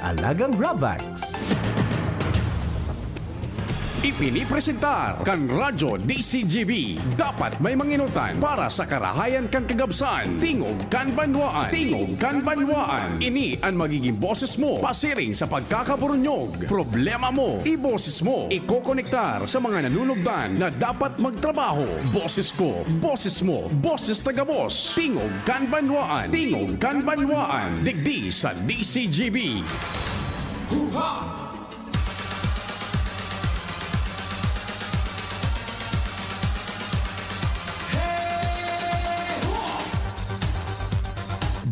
Alagang Ravax. Ipinipresentar kan Radyo DCGB. Dapat may manginutan para sa karahayan kan kagabsan. Tingog kan banwaan. Tingog kan banwaan. Ini ang magiging boses mo pasiring sa pagkakaburunyog. Problema mo, iboses mo. Ikokonektar sa mga nanunugdan na dapat magtrabaho. Boses ko, boses mo, boses taga-boss. Tingog kan banwaan. Tingog kan banwaan. Digdi sa DCGB. Huha!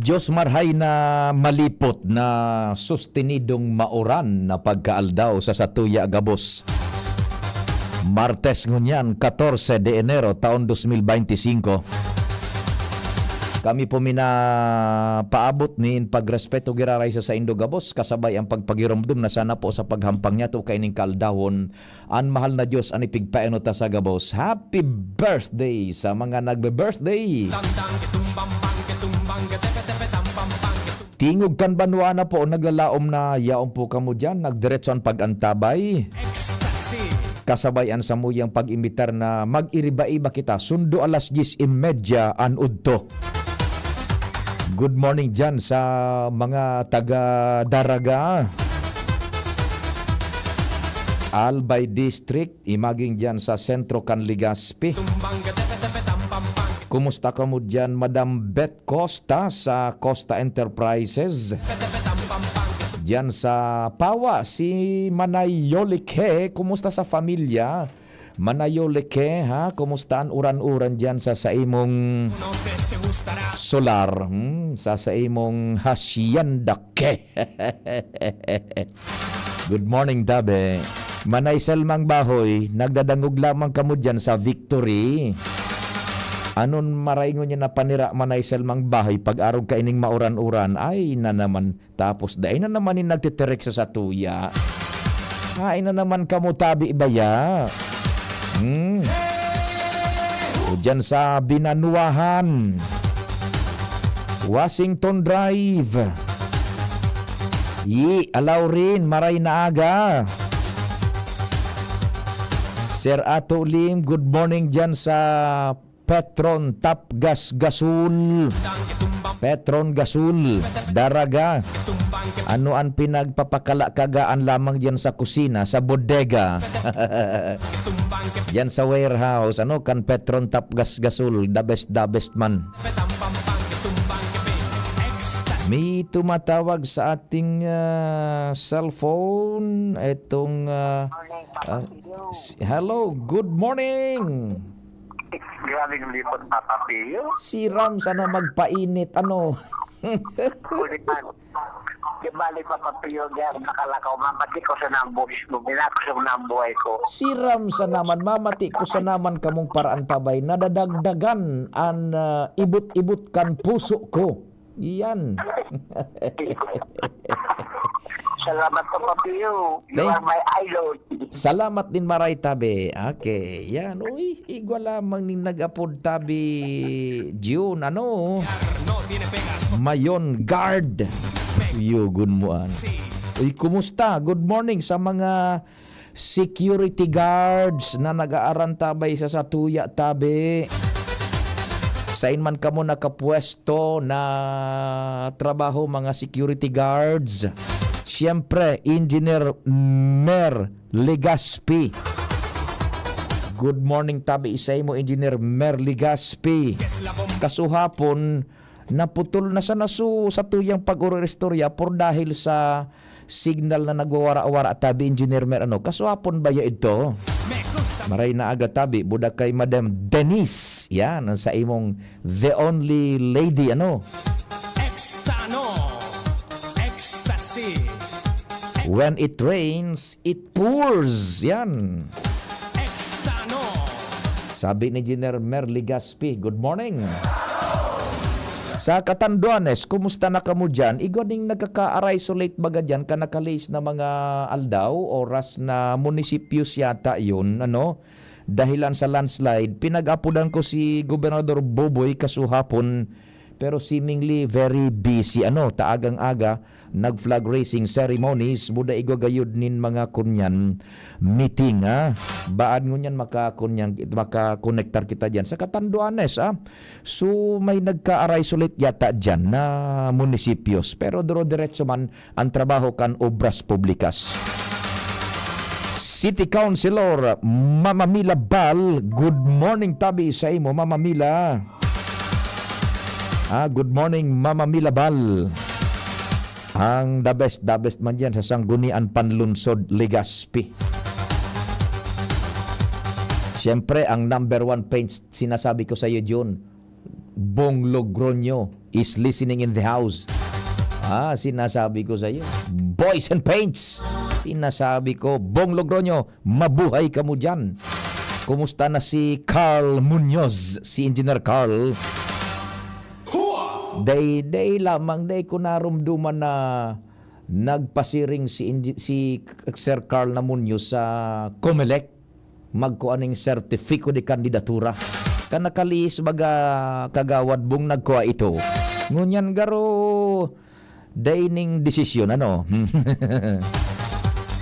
Diyos marhay na malipot na sustenidong mauran na pagkaaldaw sa Satuya Gabos. Martes ngunyan, 14 de Enero, taon 2025. Kami po paabot ni pagrespeto giraray sa Indo Gabos, kasabay ang pagpagirumdum na sana po sa paghampang niya to kaining kaaldawon. Ang mahal na Diyos ang ipigpaeno ta sa Gabos. Happy birthday sa mga nagbe-birthday! Tingog kan banwana po, naglalaom na yaon po kamo dyan, nagdiretsoan pag-antabay. Kasabayan sa muyang pag-imitar na mag-iriba-iba kita, sundo alas 10:30 an udto. Good morning dyan sa mga taga-Daraga, Albay District, imaging dyan sa Sentro Canligaspi. Kumusta ka mo dyan, Madam Beth Costa sa Costa Enterprises? Dyan sa Pawa, si Manay Yolike. Kumusta sa familia? Manay Yolike, ha? Kumusta ang uran-uran dyan sa imong solar? Sa imong hasyandake. Good morning, Dabe. Manay Selmang Bahoy, nagdadangog lamang ka mo dyan sa Victory. Anon maraingon niya na panira manay Selmang Bahay pag-arog ka ining mauran-uran ay na naman tapos dahil na naman yung nagtitirik sa Satuya ay na naman kamutabi ibaya o dyan sa Binanuahan, Washington Drive, alaw rin maray na aga. Sir Ato Lim, good morning dyan sa Petron Tap Gas Gasul. Petron Gasul Daraga. Ano ang pinagpapakala-kagaan lamang diyan sa kusina, sa bodega. Diyan sa warehouse, ano kan Petron Tap Gas Gasul, the best man. May tumatawag sa ating cellphone. Itong hello, good morning. Grabe ng lipot, Papa Pio. Si Ram sana magpainit, ano? Kulitan. Kibali, Papa Pio, nakalakaw, mamati ko sa nambuhis mo. Binako sa nambuhay ko. Si Ram sa naman, mamati ko sa naman kamong paraan tabay, nadadagdagan ang ibut-ibut kan puso ko. Iyan. Salamat po, Papa Pio. You are my idol. Salamat din maray tabi. Okay. Yan. Uy, igwa lamang ning nag-apod tabi June. Ano? Mayon Guard. Yugun mo an. Uy, kumusta? Good morning sa mga security guards na nag-aaran tabay sa Satuya tabi. Sain man kamo nakapwesto na trabaho mga security guards. Siyempre, Engineer Mer Legaspi. Good morning tabi isay mo, Engineer Mer Legaspi. Kasuhapon, naputol na sa tuyang pag-urestorya por dahil sa signal na nagwawara-wara tabi, Engineer Mer. Ano? Kasuhapon ba ya ito? Maray na aga tabi, budak kay Madam Denise. Yan, sa imong the only lady, ano? When it rains, it pours. Yan. Sabi ni Engineer Mer Legaspi, good morning. Sa Catanduanes, kumusta na kamo dyan? Iganing nagkaka-isolate baga dyan ka nakalis na mga aldaw, oras na munisipyos yata yun, ano? Dahilan sa landslide, pinag-apudan ko si Gobernador Boboy kasuhapon, pero seemingly very busy. Taagang-aga, nag-flag racing ceremonies, buda igagayod nin mga kunyan meeting, Baan ngunyan makakonektar kita dyan sa Catanduanes, So may nagka-isolate yata dyan na munisipios, pero diretso man ang trabaho kan obras publikas. City Councilor Mama Mila Bal, good morning tabi sa imo, Mama Mila. Good morning, Mama Mila Bal. Ang the best man dyan sa Sanggunian Panlunsod, Legazpi. Siyempre, ang number 1 paint, sinasabi ko sa iyo, John, Bong Logronyo is listening in the house. Sinasabi ko sa iyo, Boys and Paints, sinasabi ko, Bong Logronyo, mabuhay ka mo dyan. Kumusta na si Carl Munoz, si Engineer Carl? Day lamang ko narumduman na nagpasiring si Sir Carl na Munoz sa Comelec magkuaning sertifiko de kandidatura. Kanakalis baga kagawad bung nagkuha ito. Ngunyan garo ning desisyon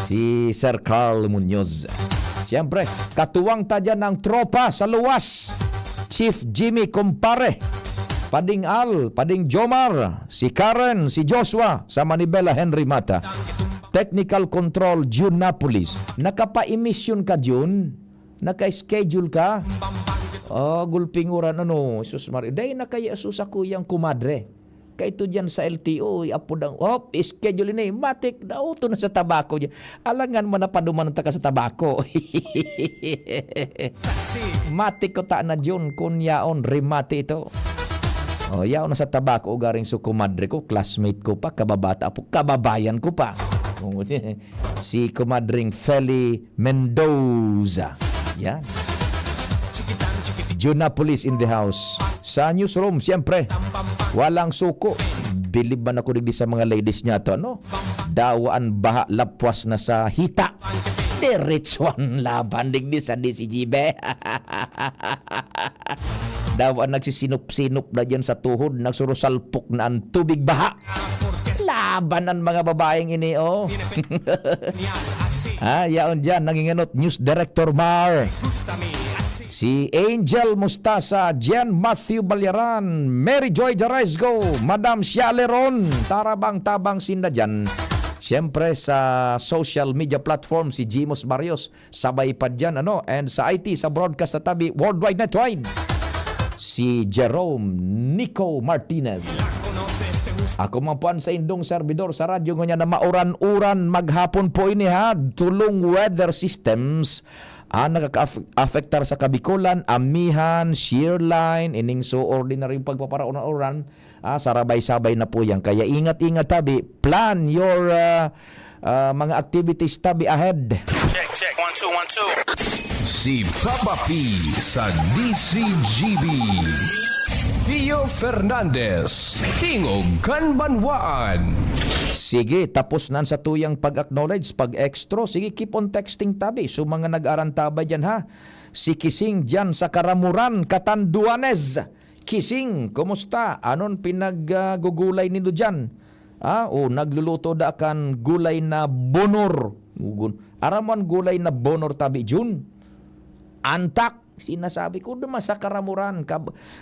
si Sir Carl Munoz. Siyempre, katuwang tadya ng tropa sa luwas. Chief Jimmy Compare, Pading Al, Pading Jomar, si Karen, si Joshua, sa Manibela Henry Mata. Technical Control, June Napolis. Nakapa-emission ka, June? Naka-schedule ka? Gulpinguran, Sus Mario. Dahil nakayasus ako yung kumadre. Kaito dyan sa LTO, apodang, schedule ini, matik, ito na sa tabako. Alangan mo na paduman ng taka sa tabako. Matik ko ta na, June, kung yaon, remate ito. Yaon na sa tabako, garing sa kumadre ko, classmate ko pa, kababata po, kababayan ko pa. Si kumadring Feli Mendoza. Yan. Junapolis in the house. Sa newsroom, siyempre, walang suko. Bilib man ako digdi sa mga ladies niya to, Dawaan baha lapwas na sa hita. Diretsuan laban digdi sa DCGB. Dawaan nagsisinup-sinup na dyan sa tuhod, nagsurusalpok na ang tubig baha. Laban ang mga babaeng ini, yaon dyan, nanginganot, News Director Mar. Si Angel Mustasa, Jen Matthew Balyaran, Mary Joy Jaresgo, Madam Sialeron, tarabang-tabang sinda dyan. Siyempre sa social media platform, si Jimos Barrios, sabay pa dyan, and sa IT, sa broadcast na tabi, worldwide netwide, si Jerome Nico Martinez. Ako man sa indong servidor sa radyo nga na mauran-uran maghapon po ini tulong weather systems nakaka-affectar sa Kabikulan, Amihan, Shearline, ining so ordinary pagpaparaon-oran, sarabay-sabay na po yan. Kaya ingat-ingat tabi, plan your mga activities tabi ahead. Check, 1 2 1 2. Si Papa P sa DCGB. Pio Fernandez, Tingog Kanbanwaan. Sige, tapos nan sa tuyang pag-acknowledge, pag-extra. Sige, keep on texting tabi. So mga nag-arantabay dyan Si Kising dyan sa Karamuran, Catanduanes. Kising, kumusta? Anon pinaggugulay nindo dyan? Nagluluto da kan gulay na bonor. Araman gulay na bonor tabi June. Antak. Sinasabi ko duman sa Karamuran,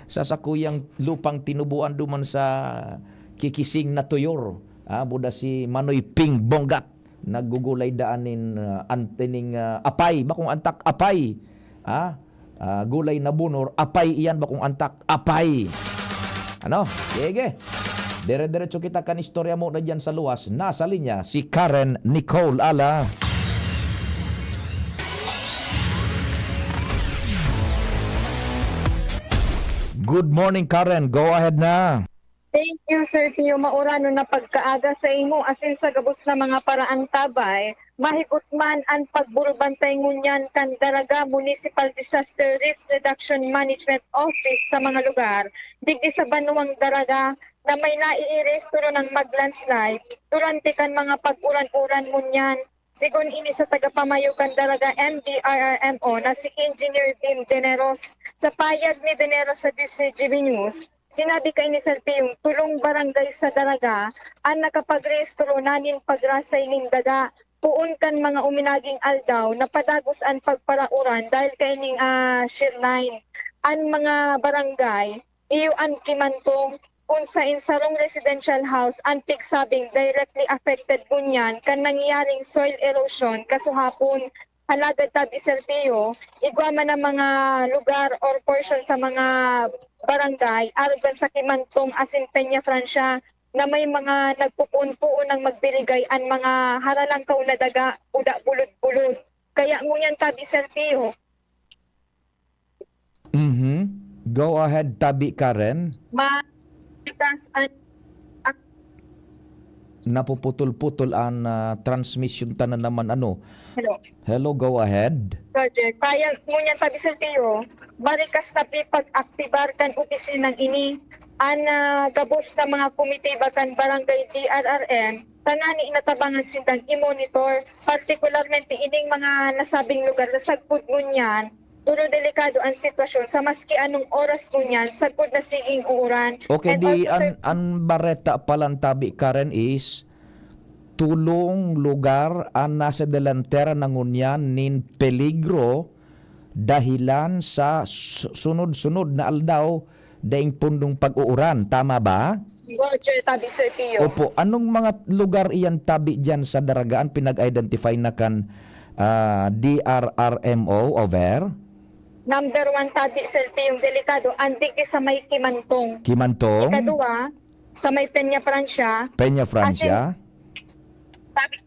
sa sakuyang lupang tinubuan duman sa Kikising na Tuyor. Buda si Manoy Ping Bonggat, naggugulay daanin antening apay, bakong antak apay. Gulay na bunor, apay iyan, bakong antak apay. Sige. Dire-diretso kita kan istorya mo na dyan sa luwas. Nasa linya si Karen Nicole Ala. Good morning, Karen. Go ahead na. Thank you, Sir Tio. Maurano na pagkaaga sa imo asin sa gabos na mga paraan tabay, mahigit man ang pagbulbantay ngunyan kan Dalaga Municipal Disaster Risk Reduction Management Office sa mga lugar, digdi sa Banuang Dalaga na may naiiresturo ng mag-landslide, durante kan mga pag-uran-uran ngunyan. Sigon ini sa tagapamayukan Dalaga MDRRMO na si Engineer Bim Generos, sa payag ni Generos sa DCGB News, sinabi kay ni Sir Piyong, tulong barangay sa Daraga, ang nakapagrehistro nanin pagrasay ning daga. Puun kan mga uminaging aldaw na padagos ang pagparauran dahil kay ning Shirline. Ang mga barangay, iyo ang kimantong kung sa insarong residential house ang pigsabing directly affected bunyan kan nangyaring soil erosion kasuhapon halagad tabi Sir Pio, igwama ng mga lugar or portion sa mga barangay arugan sa kimantong asin Peña Francia na may mga nagpupuon-puon ng magbirigay ang mga haralang kaunadaga uda bulod-bulod. Kaya ngunyan tabi Sir Pio, Go ahead, tabi Karen. matikas ang Napuputol-putol ang transmission tanan naman ano. hello. Hello, go ahead. Project. Kaya ngunyan tabi Sir Pio, barikas tapi pag-aktibar kan opisinang ini ang gabos na mga komite bakan barangay DRRM tanani inatabangan sindang i-monitor particularmente ining mga nasabing lugar na sagpud ngunyan puro delikado ang sitwasyon sa maski anong oras ngunyan sagpud na siging uuran. Okay, And di also, Sir, ang bareta palang tabi Karen is tulong lugar ang nasa delantera ng unyan nin peligro dahilan sa sunod-sunod na aldaw daing pundong pag-uuran. Tama ba? Roger, tabi Sir Pio. Opo. Anong mga lugar iyan tabi dyan sa Daragaan pinag-identify na kan DRRMO? Over? Number 1 tabi Sir Pio, yung delikado andig sa may Kimantong. Kimantong, Ikaduwa, sa may Peña Francia. Peña Francia. Tabi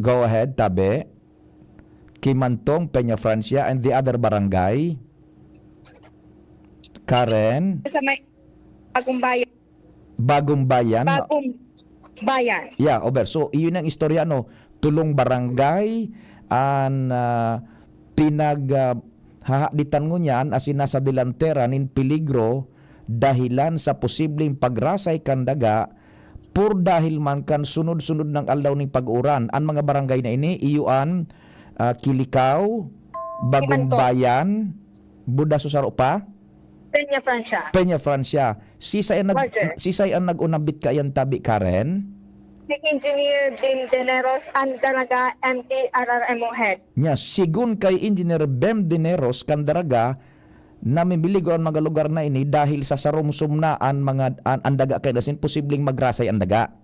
Go ahead, tabi. Kimantong, Peña Francia, and the other barangay. Karen, sa may Bagong Bayan. Bagong Bayan. Bagong Bayan. Yeah, over. So, iyon ang istorya, no? Tulong barangay, ang hahakditan mo niyan as in nasa delantera nin peligro dahilan sa posibleng pagrasay kandaga pur dahil man kan sunod-sunod ng aldaw ning pag-uran. Ang mga barangay na ini, iyuan, Kilikaw, Bagong Kimantong. Bayan, Buda Susaro pa? Peña Francia. Peña Francia. Sisay Roger. ang nag-unabit kayan tabi Karen. Si Engineer Bim Deneros ang Daraga MTRRMO head. Nya sigun kay Engineer Bem Dineros Kandaraga na mimbiligo ang mga lugar na ini dahil sa sarumsum na ang mga andaga kay dasin posibleng magrasay ang daga.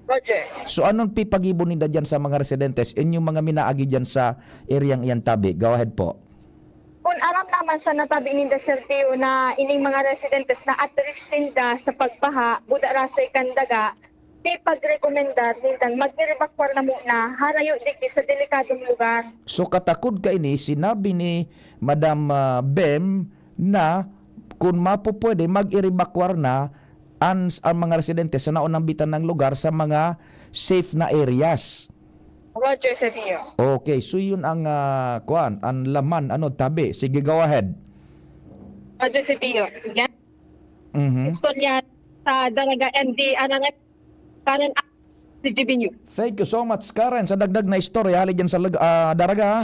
Roger. So anong pipag-ibon nila dyan sa mga residentes inyong mga minaagi dyan sa areang iyan tabi? Go ahead po. Kung aram naman sa natabi ni Sir Pio na ining mga residentes na at risk sinda sa pagbaha, buda rasay kandaga, pipag-rekomendar nindang mag-evacuate na muna harayo digdi sa delikadong lugar. So katakod ka ini, sinabi ni Madam Bem na kung mapupwede mag-evacuate na ang mga residente sa naunang bitan ng lugar sa mga safe na areas. Roger, Sir Pio. Okay, so yun ang ang laman, tabi. Sige, go ahead. Roger, Sir Pio. Yan. Mhm. Istorya sa Daraga MTRRM. Karen CGV News. Thank you so much, Karen, sa dagdag na istorya hali dyan sa Daraga.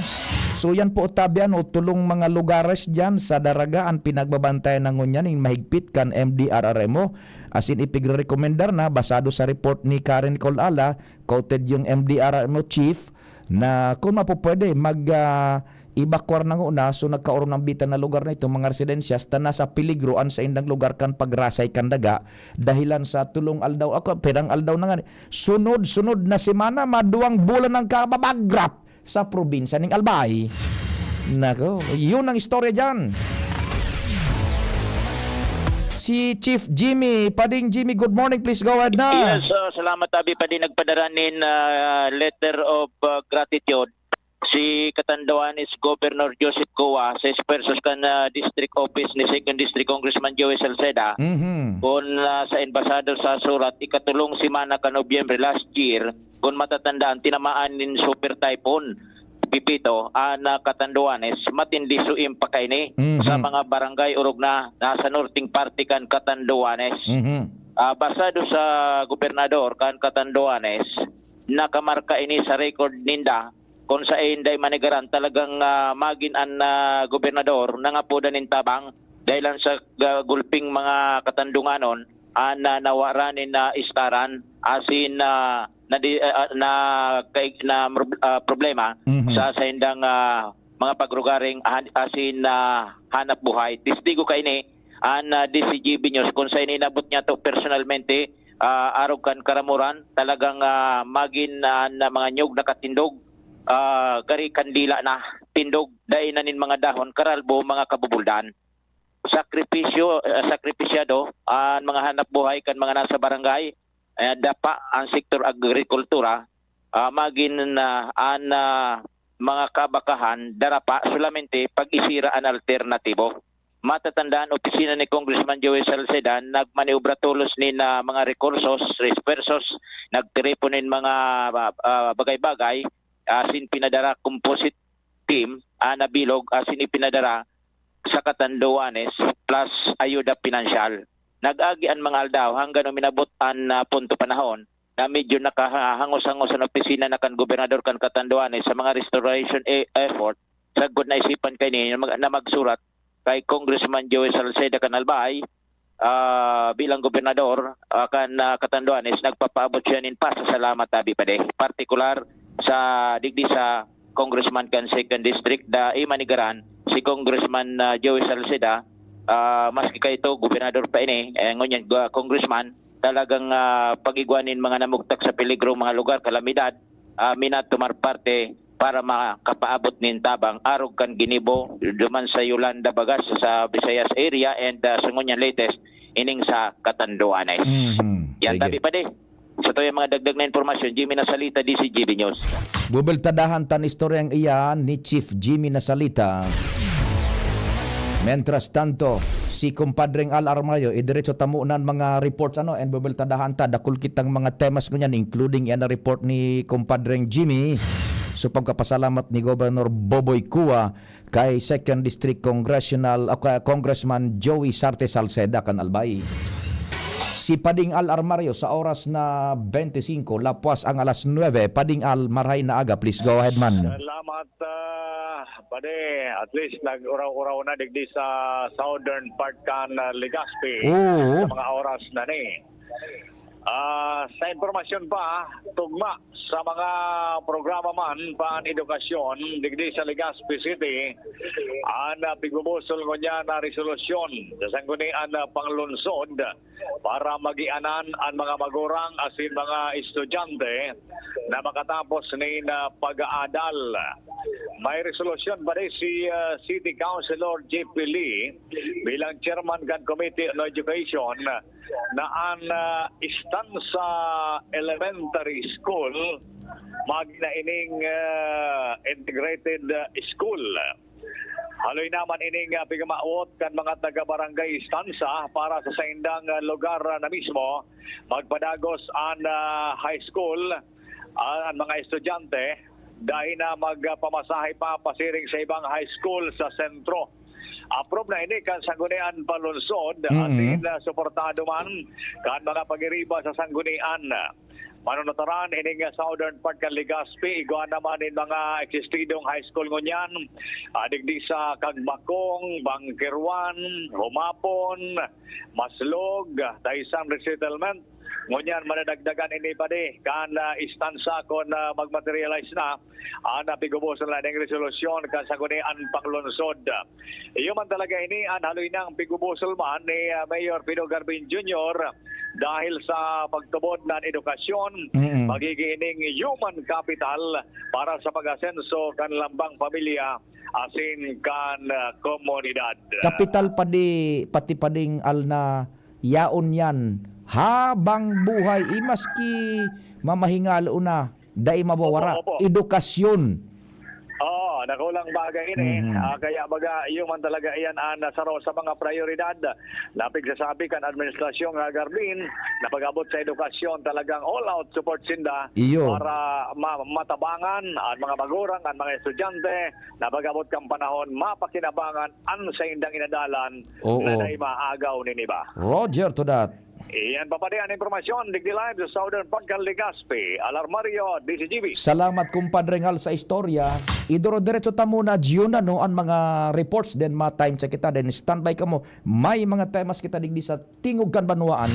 So yan po tabian tulong mga lugares dyan sa Daraga ang pinagbabantayan ng ngunyan yung mahigpit kan MDRRMO as in ipigre-recommendar na basado sa report ni Karen Colala, quoted yung MDRRMO chief na kung mapupwede mag-evacuate ng una so nagkaroon ng bitan na lugar na ito mga residensyas na nasa peligroan sa indang lugar kan pagrasay kan daga dahilan sa tulong aldaw ako perang aldaw na nga sunod-sunod na semana maduang bulan ng kababagrat sa probinsya ng Albay. Nako, yun ang istorya dyan. Si Chief Jimmy, Pading Jimmy, good morning, please go ahead na. Yes, salamat Abi pa din nagpadaranin letter of gratitude si Catanduanes Governor Joseph Goa sa Espersos kan District Office ni 2nd District Congressman Joey Salceda kung sa embassador sa surat ikatulong simana ka Nobyembre last year kung matatandaan tinamaan nin super typhoon Pipito na Catanduanes matindi suim pa kay ni sa mga barangay urog na nasa northing party kan Catanduanes. Basado sa gobernador kan Catanduanes nakamarka ini sa record ninda kung sa inday manigaran talagang magin ang gobernador nangapudan nin tabang dahil lang sa gulping mga katandunganon nawaranin na istaran asin problema sa indang mga pagrugaring asin hanap buhay. Distigo kay ni DCGB News kung sa inabot niya to personalmente arog kan karamuran talagang magin na mga nyug na katindog gari kandila na tindog dahil na nin mga dahon karalbo mga kabubuldan. Sakripisyado ang mga hanap buhay kan mga nasa barangay dapa ang sektor agrikultura magin mga kabakahan darapa solamente pag-isira ang alternatibo. Matatandaan opisina ni Congressman Joey Salceda nagmaniobra tulos ni na mga rekursos, resources, nagtiriponin mga bagay-bagay asin pinadara composite team na bilog asin ipinadara sa Catanduanes plus ayuda pinansyal. Nag-agi ang mga aldaw hanggang minabot ang punto panahon na medyo nakahangos-hangos ang opisina na kan gobernador kan Catanduanes sa mga restoration effort sa good na isipan kay ni na magsurat kay Congressman Joey Salceda kan Albay bilang gobernador kan Catanduanes nagpapaabot siya nin pasasalamat tabi pa de partikular sa digdi sa Congressman kan 2nd District da Imanigaran si Congressman Joey Salceda maski kay ito gobernador pa ini ngunyan congressman talagang pag-igwanin mga namugtak sa peligro mga lugar kalamidad minat tumar parte para makapaabot nin tabang arog kan Ginibo duman sa Yolanda Bagas sa Visayas area and sa ngunyan latest ining sa Catanduanes. Yan tabi pa de. So ito yung mga dagdag na informasyon, Jimmy Nasalita, DCGB News. Bubeltadahan tan istoryang iyan ni Chief Jimmy Nasalita. Mientras tanto, si kumpadreng Al Armayo, idiretso tamunan mga reports and bubeltadahan ta, dakul kitang mga temas ngunyan, including yan na report ni kumpadreng Jimmy. So pagkapasalamat ni Governor Boboy Cua kay 2nd District Congressman Joey Sarte Salceda kan Albay. Si Pading Al Armario sa oras na 25, lapuas ang alas 9. Pading Al, maray na aga. Please go ahead, man. Salamat, Pade. At least nag-uraw-uraw na digdi sa southern part kan Legazpi. Oo. Sa mga oras na ni. Sa informasyon pa, tugma sa mga programa man paan edukasyon digdi sa Legazpi City ang pigbubusol ko niya na resolusyon sa sanggunian panglunsod para magianan ang mga magurang asin mga estudyante na makatapos ni pag-aadal. May resolusyon ba si City Councilor J.P. Lee bilang Chairman ng Committee on Education na ang Istansa Elementary School magna ining integrated school. Haloy naman ining pigamaot kan mga taga-barangay Istansa para sa saindang lugar na mismo magpadagos ang high school ang mga estudyante dahil na magpamasahe pa pasiring sa ibang high school sa sentro. Approve na ini kan sanggunian palunsod atin suportado man kan mga pagiriba sa sanggunian. Manunutaran ining southern part kan Legazpi igwa naman in mga existidong high school ngunyan digdi sa Kagbakong, Bangkirwan, Humapon, Maslog, Taisan Resettlement. Ngunyan manadagdagan ini pa di kan istansa kon magmaterialize na ang pigubusan na ng resolusyon kan sagunian panglunsod. Iyo man talaga ini ang haloy ng pigubusol man ni Mayor Pino Garbin Jr. dahil sa pagtubod ng edukasyon, magiging human capital para sa pag-asenso kan lambang pamilya asin kan komunidad. Kapital pati pading Al na yaon yan habang buhay maski mamahingalo na dai mabawara edukasyon. Nakulang bagay ini. Kaya baga yung man talaga iyan nasaro sa mga prioridad na pigsasabi kan administrasyon nga Garbin na pag-abot sa edukasyon talagang all-out support sinda para matabangan ang mga magurang, ang mga estudyante na pag-abot kang panahon mapakinabangan ang sa indang inadalan na naimagaw nini ba. Roger to that. Iyan pa pa din ang informasyon. Digdi live sa Southern Pagkal Legazpi. Alarmario, DCGB. Salamat kumpadre ngal sa istorya. Idoro-diretso ta muna June ano ang mga reports den mga time sa kita den standby ka mo. May mga temas kita digdi sa Tingog Kanbanwaan.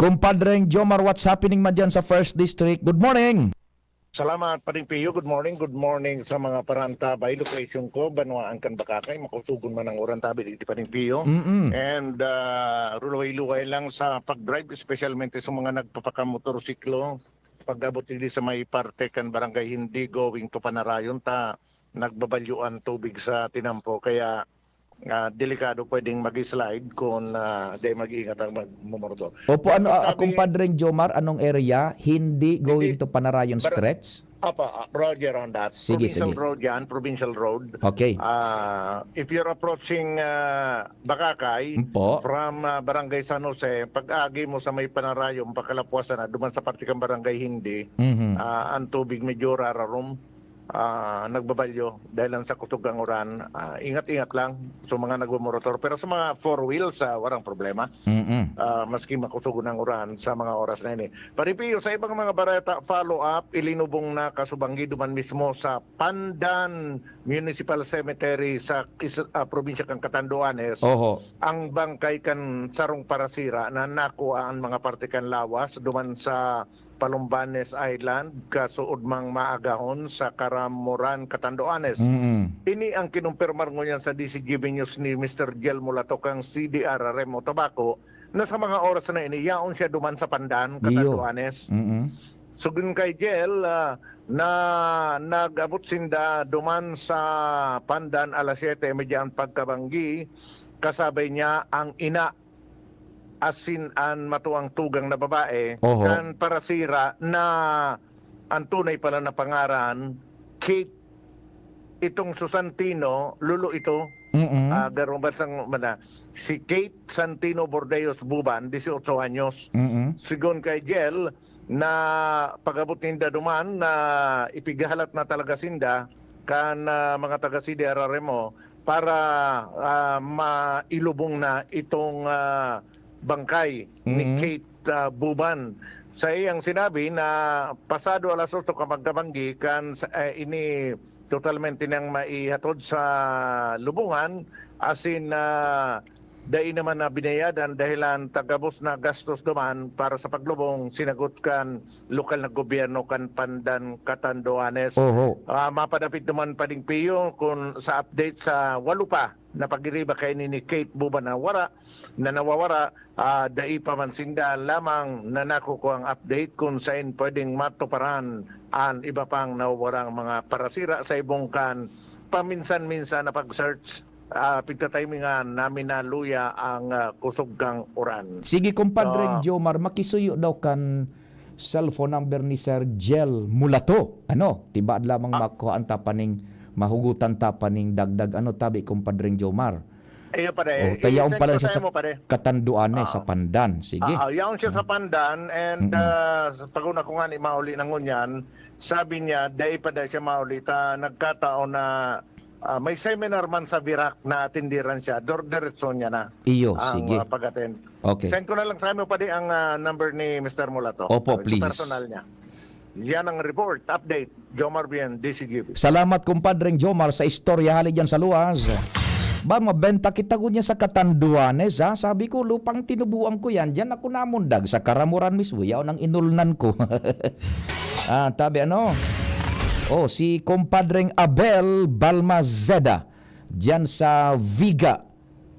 Kumpadreng Jomar, what's happening man dyan sa First District? Good morning! Salamat pa rin Pio. Good morning sa mga parantabay. Location ko, Banwaan kan Bakakay. Makusugon man ang orantabi di pa rin Pio. And rulaway-luway lang sa pag-drive, especialmente sa mga nagpapakamotorsiklo. Pag-abot hindi sa may parte kan barangay hindi going to Panarayon ta nagbabalyuan tubig sa tinampo. Kaya delikado pwedeng mag-slide kung di mag-iingat ang magmumordo. Opo, ano, kumpadreng Jomar, anong area? Hindi going to Panarayon Stretch? Apa, Roger on that. Sige, Provincial sige. road yan, provincial road. Okay. If you're approaching Bakakay Po. from Barangay San Jose, pag-agi mo sa may Panarayong, pakalapuasan na, duman sa parte kang Barangay Hindi, ang tubig medyo rararum. Nagbabalyo dahil lang sa kutugang uran. Ingat-ingat lang sa mga nagmamotor. Pero sa mga four wheels, walang problema. Maski makusugo ng uran sa mga oras na ini. Paripiyo, sa ibang mga bareta, follow-up, ilinubong na kasubanggi duman mismo sa Pandan Municipal Cemetery sa probinsya kang Catanduanes. Oho. Ang bangkay kan sarong parasira na nakuha ang mga parte kan lawas duman sa Palumbanes Island, kasuod mang maagahon sa Karamuran, Catanduanes. Ini ang kinumpirmar ngunyan sa DCGB News ni Mr. Gel Mulato kang CDR Remo Tabaco na sa mga oras na ini, yaon siya duman sa Pandan, Catanduanes. Sugin kay Gel na nag-abot sinda duman sa Pandan alas 7:30 ang pagkabanggi, kasabay niya ang ina asin an matuang tugang na babae kan parasira na ang tunay pala na pangaran Kate itong Susantino lulo ito garumbasang si Kate Santino Bordeos Buban 18 anyos. Sigon kay Gel na pag-abot ninda duman na ipigahalat na talaga sinda kan mga taga CDR Remo para mailubong na itong bangkay ni Kate Buban. Sa iyang sinabi na pasado alas 8 kapagkabanggi kan ini totalmente nang maihatod sa lubungan asin dai naman na binayadan dahilan tagabos na gastos duman para sa paglubong sinagot kan lokal na gobyerno kan Pandan Catanduanes. Mapadapit naman pading Pio kung sa update sa walupa na pagiriba kay ni Kate Buban na nawawara dai pa man sinda lamang na nakukuha ang update kung saan pwedeng matuparan ang iba pang nawawarang mga parasira sa ibong kan paminsan-minsan na pag-search pigtatimingan namin na luya ang kusuggang uran. Sige kumpadreng Jomar, makisuyo daw kan cellphone number ni Sir Gel Mulato. Ano, tibaad lamang makuha ang tapaning mahugutan tapaning dagdag ano tabi kumpadreng Jomar. Ayo pa rin. Tayaon pala siya sa Catanduanes sa Pandan. Sige. Yaon siya sa Pandan and paguna ko nga ni mauli ng ngunyan, sabi niya dahil pa dahil siya mauli nagkataon na may seminar man sa Virac na atindiran siya. Diretso niya na. Iyo, ang, sige. Pag-attend. Okay. Send ko na lang sa amin pa din ang number ni Mr. Mulato. Opo, please. Personal niya. Yan ang report, update. Jomar Bien, DCGB. Salamat kumpadreng Jomar sa istorya hali dyan sa luwas. Ba, mabenta kita ko niya sa Catanduanes, ha? Sabi ko, lupang tinubuan ko yan. Diyan ako namundag sa Karamuran mismo. Yaw ng inulnan ko. Tabi ano? Si kumpadreng Abel Balmazeda diyan sa Viga,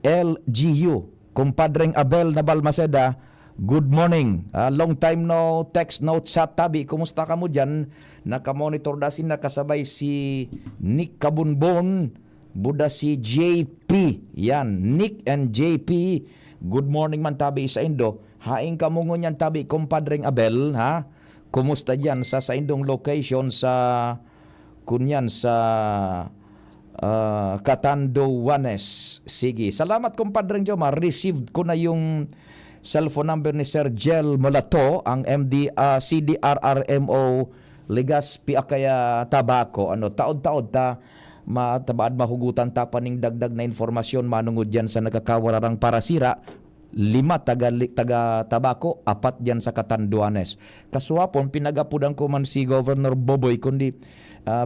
LGU. Kumpadreng Abel na Balmazeda, good morning. Long time no text, no chat tabi. Kumusta ka mo diyan? Nakamonitor dasin nakasabay si Nick Kabunbon, buda si JP. Yan, Nick and JP. Good morning man tabi sa Indo. Haing ka mo ngunyan tabi kumpadreng Abel, ha? Kumusta diyan sa indong location sa kunyan sa Catanduanes. Sige. Salamat kumpadreng Jomar. Received ko na yung cellphone number ni Sir Gel Mulato, ang MD CDRRMO Legazpi Akaya Tabaco. Taod-taod ta matabaad mahugutan tapaning dagdag na informasyon manungod dyan sa nagkakawararang parasira. 5 taga Tabaco, 4 dyan sa Catanduanes. Kasuhapon, pinagapudan ko man si Governor Boboy, kundi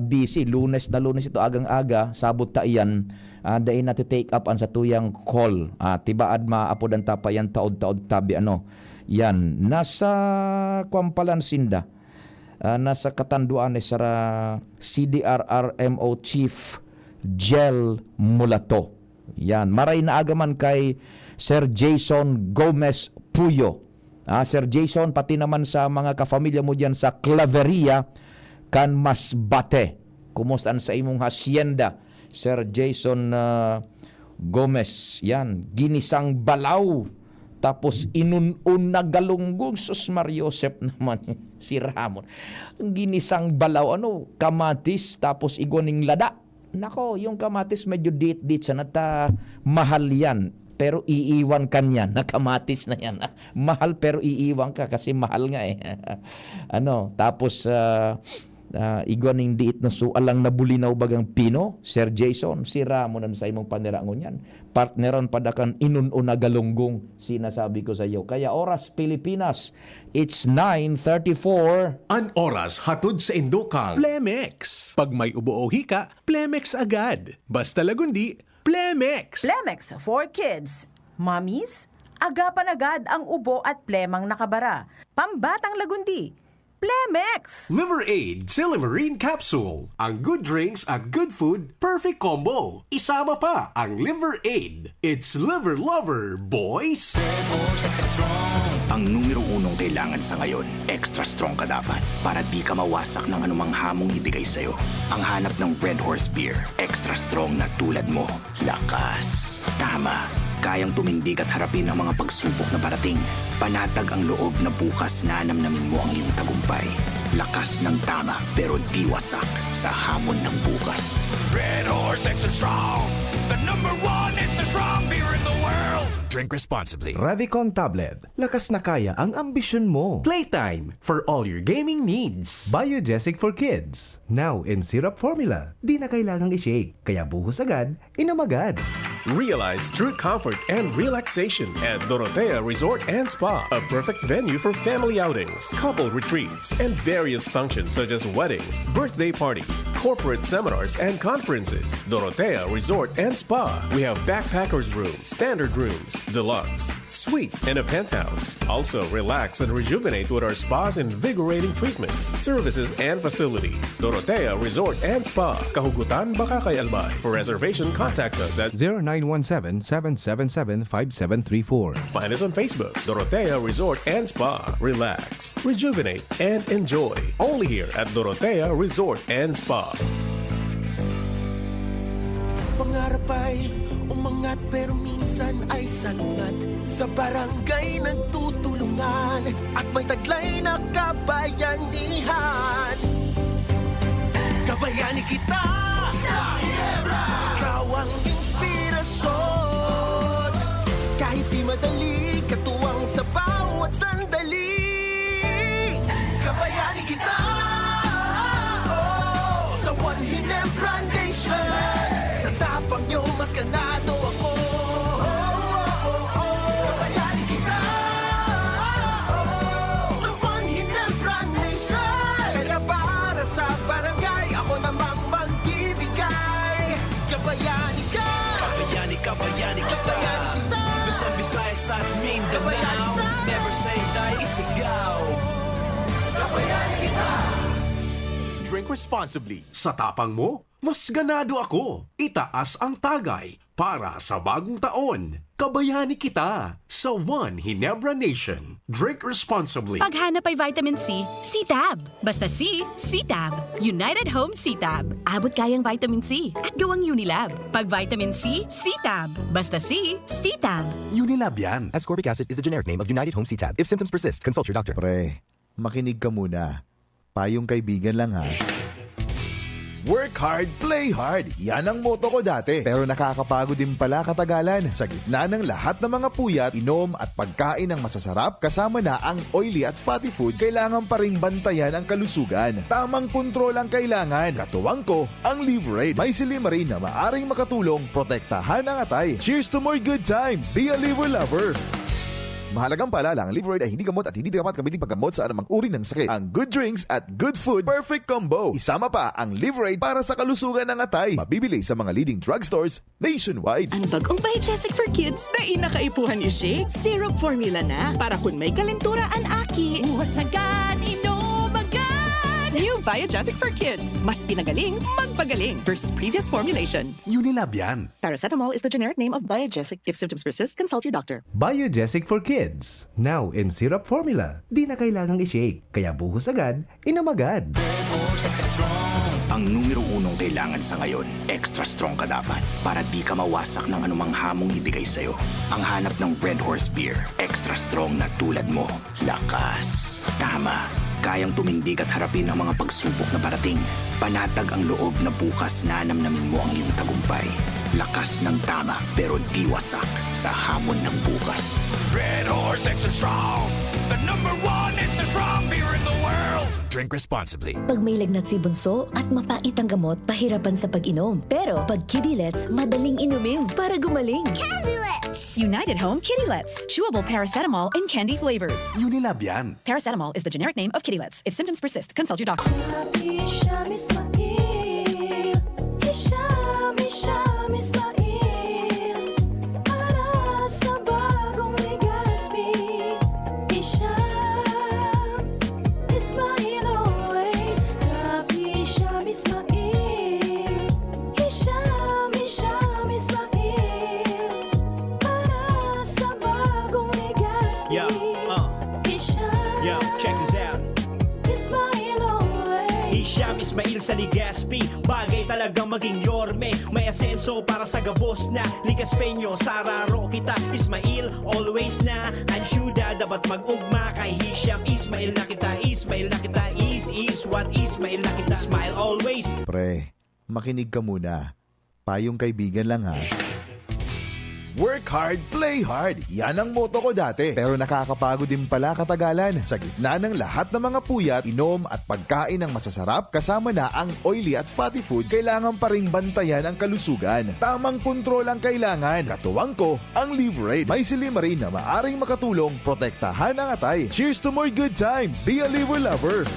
busy. Lunes ito, agang-aga, sabot ta iyan. Dain natin take up ang sa tuyang call. Tibaad maapudan ta pa yan taod-taod tabi. Yan, nasa Kwampalansinda. Nasa Catanduanes sa CDRRMO Chief Jel Mulato. Yan, maray na agaman kay Sir Jason Gomez Puyo. Sir Jason, pati naman sa mga kafamilya mo dyan sa Claveria, kan Masbate. Kumustaan sa imong hacienda, Sir Jason Gomez. Yan, ginisang balaw. Tapos inun-un na galunggong. Sus Mariosep naman si Ramon. Ang ginisang balaw, kamatis, tapos iguaning lada. Nako, yung kamatis medyo dit-dit sa nata. Mahal yan. Pero iiwan ka niyan. Nakamatis na yan. Mahal pero iiwan ka kasi mahal nga eh. Tapos iguaning diit na sualang nabulinaw bagang Pino, Sir Jason, si Ramon sa imong panirangon yan. Partneran padakan inun-una galunggong, sinasabi ko sa iyo. Kaya oras Pilipinas, it's 9:34. An oras hatod sa Indokang. Plemex. Pag may ubo o hika, Plemex agad. Basta lagundi, Plemex. Plemex for kids. Mommies, agapan agad ang ubo at plemang nakabara. Pambatang lagundi, Plemex. Liver Aid Silimarine Capsule. Ang good drinks at good food, perfect combo. Isama pa ang Liver Aid. It's liver lover, boys! Ang numero 1 kailangan sa ngayon, extra strong ka dapat para di ka mawasak ng anumang hamong ibigay sa'yo. Ang hanap ng Red Horse Beer, extra strong na tulad mo. Lakas. Tama. Kayang tumindig at harapin ang mga pagsubok na parating. Panatag ang loob na bukas na namnamin mo ang iyong tagumpay. Lakas ng tama pero di wasak sa hamon ng bukas. Red Horse Extra Strong, the #1 extra strong beer in the world. Drink responsibly. Revicon Tablet. Lakas na kaya ang ambisyon mo. Playtime for all your gaming needs. Biogesic for kids. Now in syrup formula. Di na kailangang i-shake. Kaya buhos agad, inom agad. Realize true comfort and relaxation at Dorotea Resort and Spa, a perfect venue for family outings, couple retreats, and various functions such as weddings, birthday parties, corporate seminars, and conferences. Dorotea Resort and Spa. We have backpackers rooms, standard rooms, deluxe, suite, and a penthouse. Also, relax and rejuvenate with our spa's invigorating treatments, services, and facilities. Dorotea Resort and Spa. Kahugutan, Bakakay, Albay. For reservation, contact us at 0917-777-5734. Find us on Facebook, Dorotea Resort and Spa. Relax, rejuvenate, and enjoy. Only here at Dorotea Resort and Spa. Pangarap ay umangat pero minsan ay salungat. Sa barangay nagtutulungan at may taglay na kabayanihan. Kabayani kita sa Ginebra. Ikaw ang inspirasyon. Kahit di madali, katuwang sa bawat sandali. Kabayani kita sa One Ginebra Nation. Sa tapang nyo, mas ganado ako. Kabayani kita sa One Ginebra Nation. Kaya para sa barangay, ako namang magbibigay. Kabayani ka. Kabayani, kabayani, kabayani kita. Luzon, Visayas at Mindanao. Never say die, isigaw. Kabayani kita. Drink responsibly. Sa tapang mo, mas ganado ako. Itaas ang tagay para sa bagong taon. Kabayani kita sa One Ginebra Nation. Drink responsibly. Paghanap ay vitamin C, C-Tab. Basta C, C-Tab. United Home C-Tab. Abot kayang vitamin C at gawang Unilab. Pag vitamin C, C-Tab. Basta C, C-Tab. Unilab yan. Ascorbic acid is the generic name of United Home C-Tab. If symptoms persist, consult your doctor. Pre, makinig ka muna. Payong kaibigan lang ha. Work hard, play hard. Yan ang motto ko dati. Pero nakakapagod din pala katagalan. Sa gitna ng lahat ng mga puyat, inom at pagkain ng masasarap, kasama na ang oily at fatty foods, kailangan pa ring bantayan ang kalusugan. Tamang kontrol ang kailangan. Katuwang ko, ang Liverade. May silimarin na maaring makatulong protektahan ang atay. Cheers to more good times. Be a liver lover. Mahalagang paalala, ang Liverade ay hindi gamot at hindi dapat gamitin paggamot sa anumang uri ng sakit. Ang good drinks at good food, perfect combo. Isama pa ang Liverade para sa kalusugan ng atay. Mabibili sa mga leading drugstores nationwide. Ang bagong Biogesic for Kids na inakaipuhan ni Shake, syrup formula na para kung may kalentura ang aki. Uwasagan, inumagan! New Biogesic for Kids. Mas pinagaling, magpagaling versus previous formulation. Unilab yan. Paracetamol is the generic name of Biogesic. If symptoms persist, consult your doctor. Biogesic for Kids. Now in syrup formula. Di na kailangang i-shake. Kaya buhos agad, inom agad. Ang numero unong kailangan sa ngayon, extra strong ka dapat para di ka mawasak ng anumang hamong ibigay sa'yo. Ang hanap ng Red Horse Beer, extra strong na tulad mo. Lakas. Tama. Kayang tumindig at harapin ang mga pagsubok na parating. Panatag ang loob na bukas na namnamin mo ang iyong tagumpay. Lakas ng tama pero di wasak sa hamon ng bukas. Red Horse Extra Strong, the #1 extra strong beer in the world. Drink responsibly. Pag may lagnat si Bunso at mapait ang gamot, pahirapan sa pag-inom. Pero pag Kidilets, madaling inumin para gumaling. Kidilets! United Home Kidilets. Chewable paracetamol in candy flavors. Unilab yan. Paracetamol is the generic name of Kidilets. If symptoms persist, consult your doctor. Ismail sa Ligaspi, bagay talagang maging yorme. May asenso para sa gabos na Ligaspeño, sararo kita Ismail, always na Ansyuda, dapat mag-ugma kay Hisham Ismail na kita, Ismail na kita, is what Ismail na kita, smile always. Pre, makinig ka muna. Payong kaibigan lang ha. Work hard, play hard. Yan ang motto ko dati. Pero nakakapagod din pala katagalan. Sa gitna ng lahat ng mga puyat, inom at pagkain ng masasarap, kasama na ang oily at fatty foods, kailangan pa ring bantayan ang kalusugan. Tamang kontrol ang kailangan. Katuwang ko, ang Liverade. May silimarin na maaring makatulong protektahan ang atay. Cheers to more good times. Be a liver lover.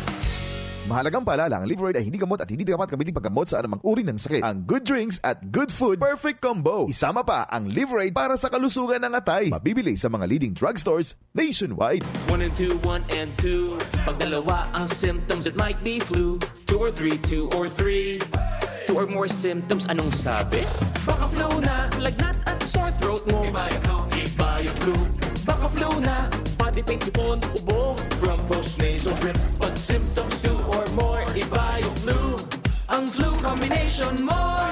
Mahalagang paalala, ang Liverade ay hindi gamot at hindi dapat gamitin paggamot sa anumang uri ng sakit. Ang good drinks at good food, perfect combo. Isama pa ang Liverade para sa kalusugan ng atay. Mabibili sa mga leading drugstores nationwide. 1 and 2, 1 and 2. Pag dalawa ang symptoms, it might be flu. 2 or 3, 2 or 3. 2 or more symptoms, anong sabi? Baka flu na, lagnat at sore throat mo. Iba yung flu. Baka flu na, body pain, sipon, ubo. From post-nasal drip, pag symptoms 2 or more, iba yung flu. Ang flu combination mo.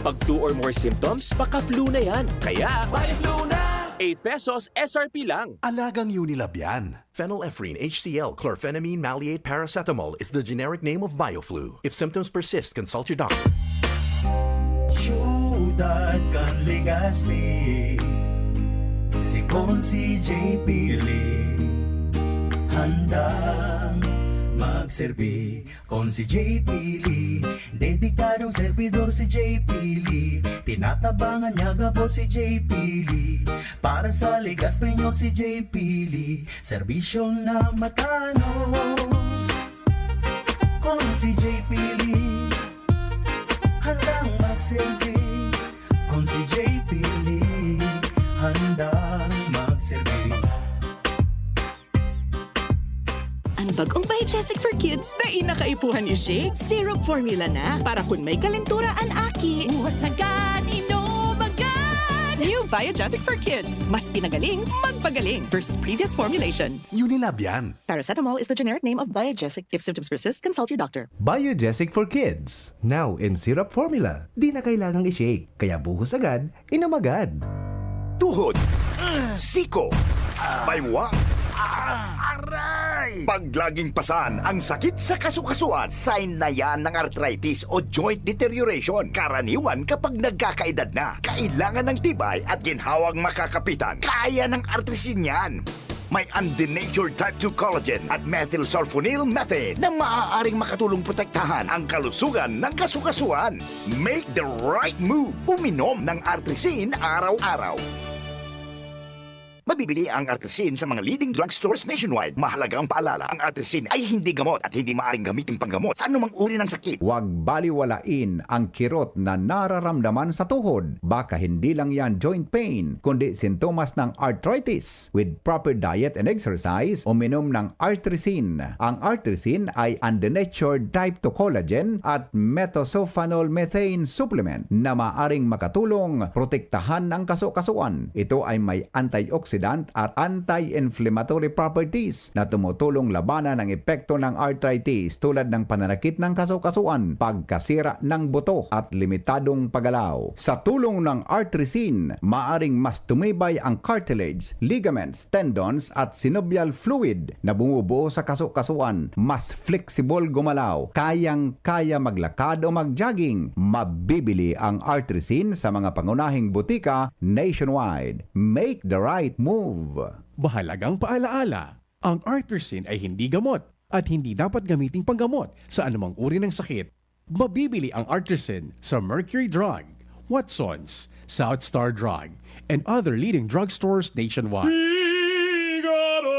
Pag 2 or more symptoms, baka flu na yan. Kaya, buy flu na! 8 pesos SRP lang. Alagang Unilab yan. Phenylephrine HCl chlorphenamine maleate paracetamol is the generic name of BioFlu. If symptoms persist, consult your doctor. Syudad kan Legazpi, si Consi J. Pili, handang magserbi. Con si J. Pili, dedikadong servidor si J. Pili, tinatabangan niya gabo si J. Pili, para sa Legazpeño si J. Pili, serbisyo na matanos. Con si J. Pili, handang magserbi. Con si J. Pili, handang magserbi. Ang bagong Biogesic for Kids na inakaipuhan ni Shake, syrup formula na para kung may kalentura ang aki. Uwasagan, inumagan! New Biogesic for Kids. Mas pinagaling, magpagaling versus previous formulation. Unilab yan. Paracetamol is the generic name of Biogesic. If symptoms persist, consult your doctor. Biogesic for Kids. Now in syrup formula. Di na kailangang i-shake. Kaya buhos agad, inom agad. Tuhod, siko, baywa, Aray! Ay! Pag laging pasan ang sakit sa kasukasuan, sign na yan ng arthritis o joint deterioration. Karaniwan kapag nagkakaedad na. Kailangan ng tibay at ginhawang makakapitan. Kaya ng artrisin yan. May undenatured type 2 collagen at methylsulfonyl methane na maaaring makatulong protektahan ang kalusugan ng kasukasuan. Make the right move. Uminom ng artrisin araw-araw. Mabibili ang artrisin sa mga leading drugstores nationwide. Mahalagang paalala, ang artrisin ay hindi gamot at hindi maaaring gamitin panggamot sa anumang uri ng sakit. Huwag baliwalain ang kirot na nararamdaman sa tuhod. Baka hindi lang yan joint pain, kundi sintomas ng arthritis. With proper diet and exercise, uminom ng artrisin. Ang artrisin ay undenatured type 2 collagen at methylsulfonyl methane supplement na maaaring makatulong protektahan ang kasukasuan. Ito ay may antioxidant at anti-inflammatory properties na tumutulong labanan ang epekto ng arthritis tulad ng pananakit ng kasukasuan, pagkasira ng buto at limitadong paggalaw. Sa tulong ng artrisin, maaring mas tumibay ang cartilage, ligaments, tendons at synovial fluid na bumubuo sa kasukasuan, mas flexible gumalaw, kayang-kaya maglakad o mag-jogging. Mabibili ang artrisin sa mga pangunahing butika nationwide. Make the right move. Mahalagang paalaala, ang artrisin ay hindi gamot at hindi dapat gamiting panggamot sa anumang uri ng sakit. Mabibili ang artrisin sa Mercury Drug, Watsons, South Star Drug, and other leading drugstores nationwide.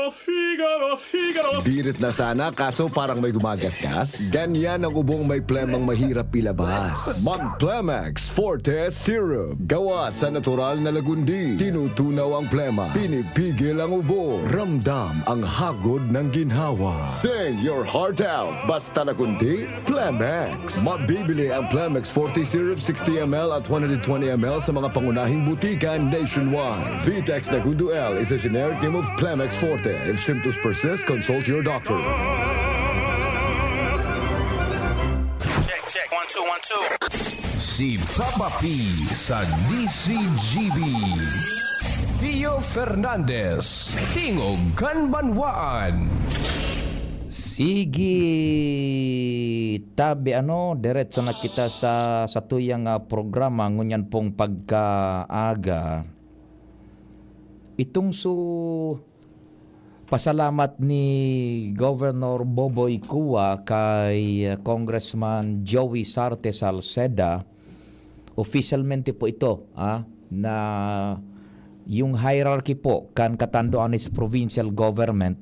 Figaro. Birit na sana kaso parang may gumagasgas. Ganyan ang ubong may plemang mahirap ilabas. Mag-Plemex Forte Syrup. Gawa sa natural na lagundi. Tinutunaw ang plema. Pinipigil ang ubo. Ramdam ang hagod ng ginhawa. Sing your heart out. Basta lagundi, Plemex. Mabibili ang Plemex Forte Syrup 60ml at 120ml sa mga pangunahing butika nationwide. Vitex Nagundo L is a generic name of Plemex Forte. If symptoms persist, consult your doctor. Check. 1, 2, 1, 2. Si Papa P sa DCGB. Pio Fernandez, Tingog Kanbanwaan. Sige, tabi diretso na kita sa tuyang programa ngunyan pong pagkaaga. Itong pasalamat ni Governor Boboy Cua kay Congressman Joey Sarte Salceda. Officialmente po ito na yung hierarchy po kan Catanduanes Provincial Government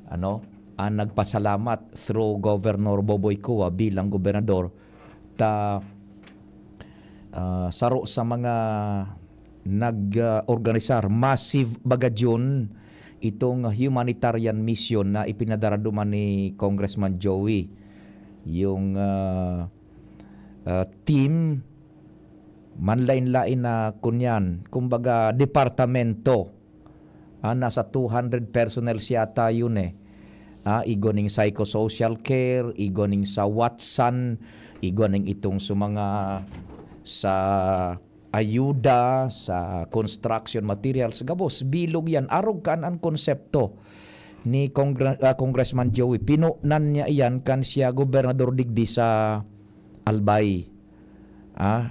ang nagpasalamat through Governor Boboy Cua bilang gobernador saro sa mga nag-organisar massive bagadyon itong humanitarian mission na ipinadara duman ni Congressman Joey. Yung team manlain-lain na kunyan, kumbaga departamento. Nasa 200 personnel siyata yun igoning psychosocial care, igoning sa Watson, igoning itong sa ayuda sa construction materials gabos bilog yan arog kan ang konsepto ni Congressman Joey. Pinunan niya iyan kan siya gobernador digdi sa Albay.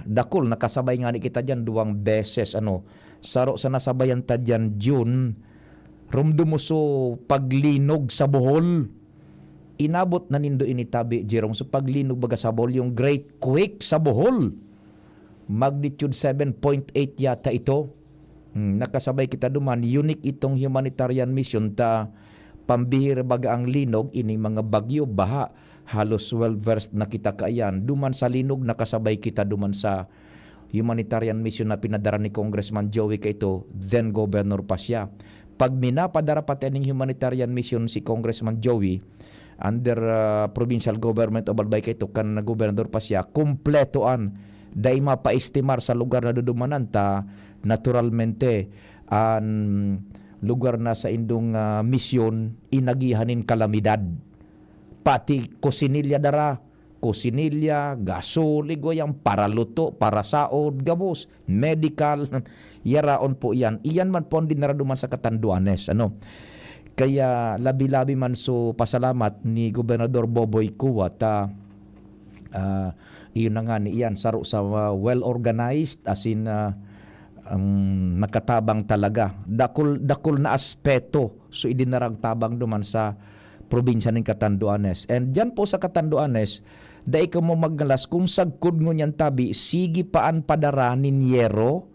Dakol nakasabay nga ni kita diyan 2 beses saro sa nasabayan ta diyan June rumdumuso paglinog sa Bohol. Inabot na nindo initabi Jerome so paglinog baga sa Bohol yung great quake sa Bohol. Magnitude 7.8 yata ito. Nakasabay kita duman. Unique itong humanitarian mission pambihir baga ang linog ini mga bagyo baha halos well-versed na kita kaayan. Duman sa linog nakasabay kita duman sa humanitarian mission na pinadara ni Congressman Joey kay ito then governor pa siya. Pag minapadara pa tayo ng humanitarian mission si Congressman Joey under provincial government of Albay kay ito kan na gobernador pa siya kumpletoan dahil mapaestimar sa lugar na dudumanan naturalmente ang lugar na sa indong misyon inagihanin kalamidad pati kusinilya gasol igoyang para luto para saod gabos medical yaraon po iyan man po din naraduman sa Catanduanes Kaya labi-labi man so pasalamat ni Gobernador Boboy Cuwa ta iyon na nga ni iyan saro sa well-organized as in nakatabang talaga. Dakol na aspeto so idinarang tabang duman sa probinsya ng Catanduanes. And dyan po sa Catanduanes, dahil ka mo maggalas kung sagkod mo niyan tabi, sige paan padara ninyero,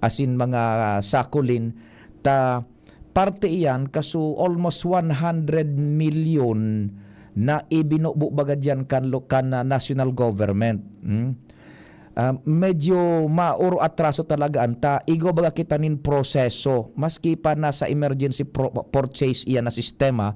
as in mga sakulin, ta parte iyan kaso almost 100 million na ibinubo baga dyan kan national government. Medyo mauro atraso talaga anta. Igo baga kita nin proseso. Maski pa nasa emergency purchase iyan na sistema,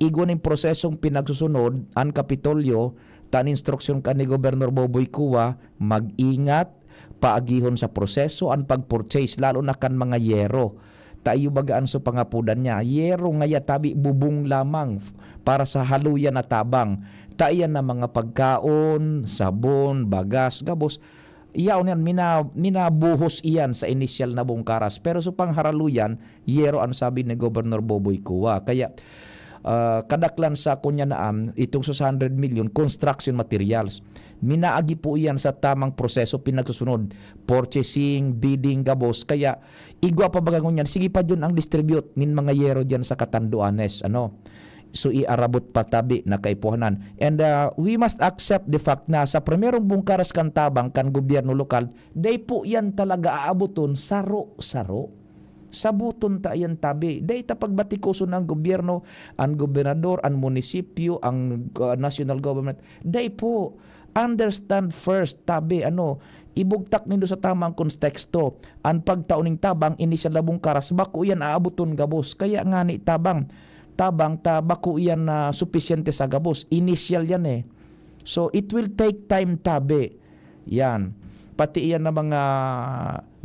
igo nin prosesong pinagsusunod ang Kapitolyo, tan instruksyon ka ni Gobernador Boboy Cuwa, mag-ingat, paagihon sa proseso, ang pag-purchase, lalo na kan mga yero. Tayo bagaan sa pangapudan niya, yero ngaya tabi bubong lamang para sa haluyan at tabang. Tayan na mga pagkaon, sabon, bagas, gabos. Iyaw niyan, minabuhos iyan sa initial na bungkaras. Pero sa pangharaluyan, yero ang sabi ni Gobernador Boboy Cuwa. Kaya kadaklan sa kunya naan, itong 100 million, construction materials. Minaagi po iyan sa tamang proseso pinagsusunod. Purchasing, bidding, gabos. Kaya igwa pa bagang yan, sige pa dyan ang distribute nin mga yero dyan sa Catanduanes. So iarabot pa tabi na kaipuhanan. And we must accept the fact na sa primerong bungkaras kan tabang kan gobyerno lokal, day po yan talaga aabuton saro-saro. Sabuton ta yan tabi. Day ta pagbatikuso ng gobyerno, ang gobernador, ang munisipyo, ang national government. Day po, understand first tabi ibugtak nindo sa tamang konteksto. Ang pagtauning tabang initial na bungkaras, bako yan aabuton gabos. Kaya nga ni tabang ta bako yan na sufisyente sa gabos. Initial yan eh. So it will take time tabi. Yan. Pati yan na mga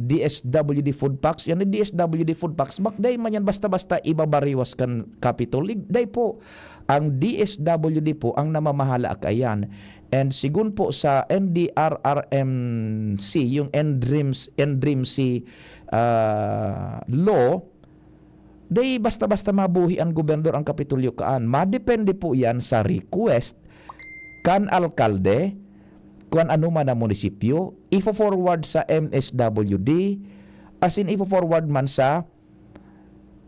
DSWD food packs. Yan na DSWD food packs. Bakday man yan basta-basta ibabariwas kan Capitol. Day po, ang DSWD po ang namamahala kayan. And sigun po sa NDRRMC, yung NDRIMC law, day basta-basta mabuhi ang gobernador ang Kapitolyo kaan. Madepende po yan sa request kan alkalde, kung ano man ang munisipyo, ifo-forward sa MSWD, as in ifo-forward man sa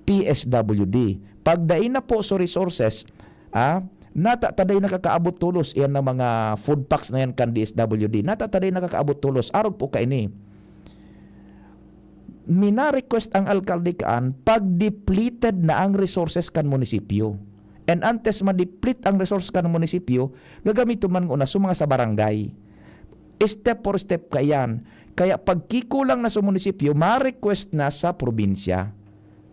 PSWD. Pagdain na po sa resources, natataday nakakaabot tulos yan ng mga food packs na yan kan DSWD. Natataday nakakaabot tulos. Arog po kaini. Mina-request ang alkalde kaan pag depleted na ang resources kan munisipyo. And antes ma-deplete ang resources kan munisipyo, gagamito man una sa mga sa barangay. Step for step kayan. Kaya pagkikulang na sa munisipyo, ma-request na sa probinsya.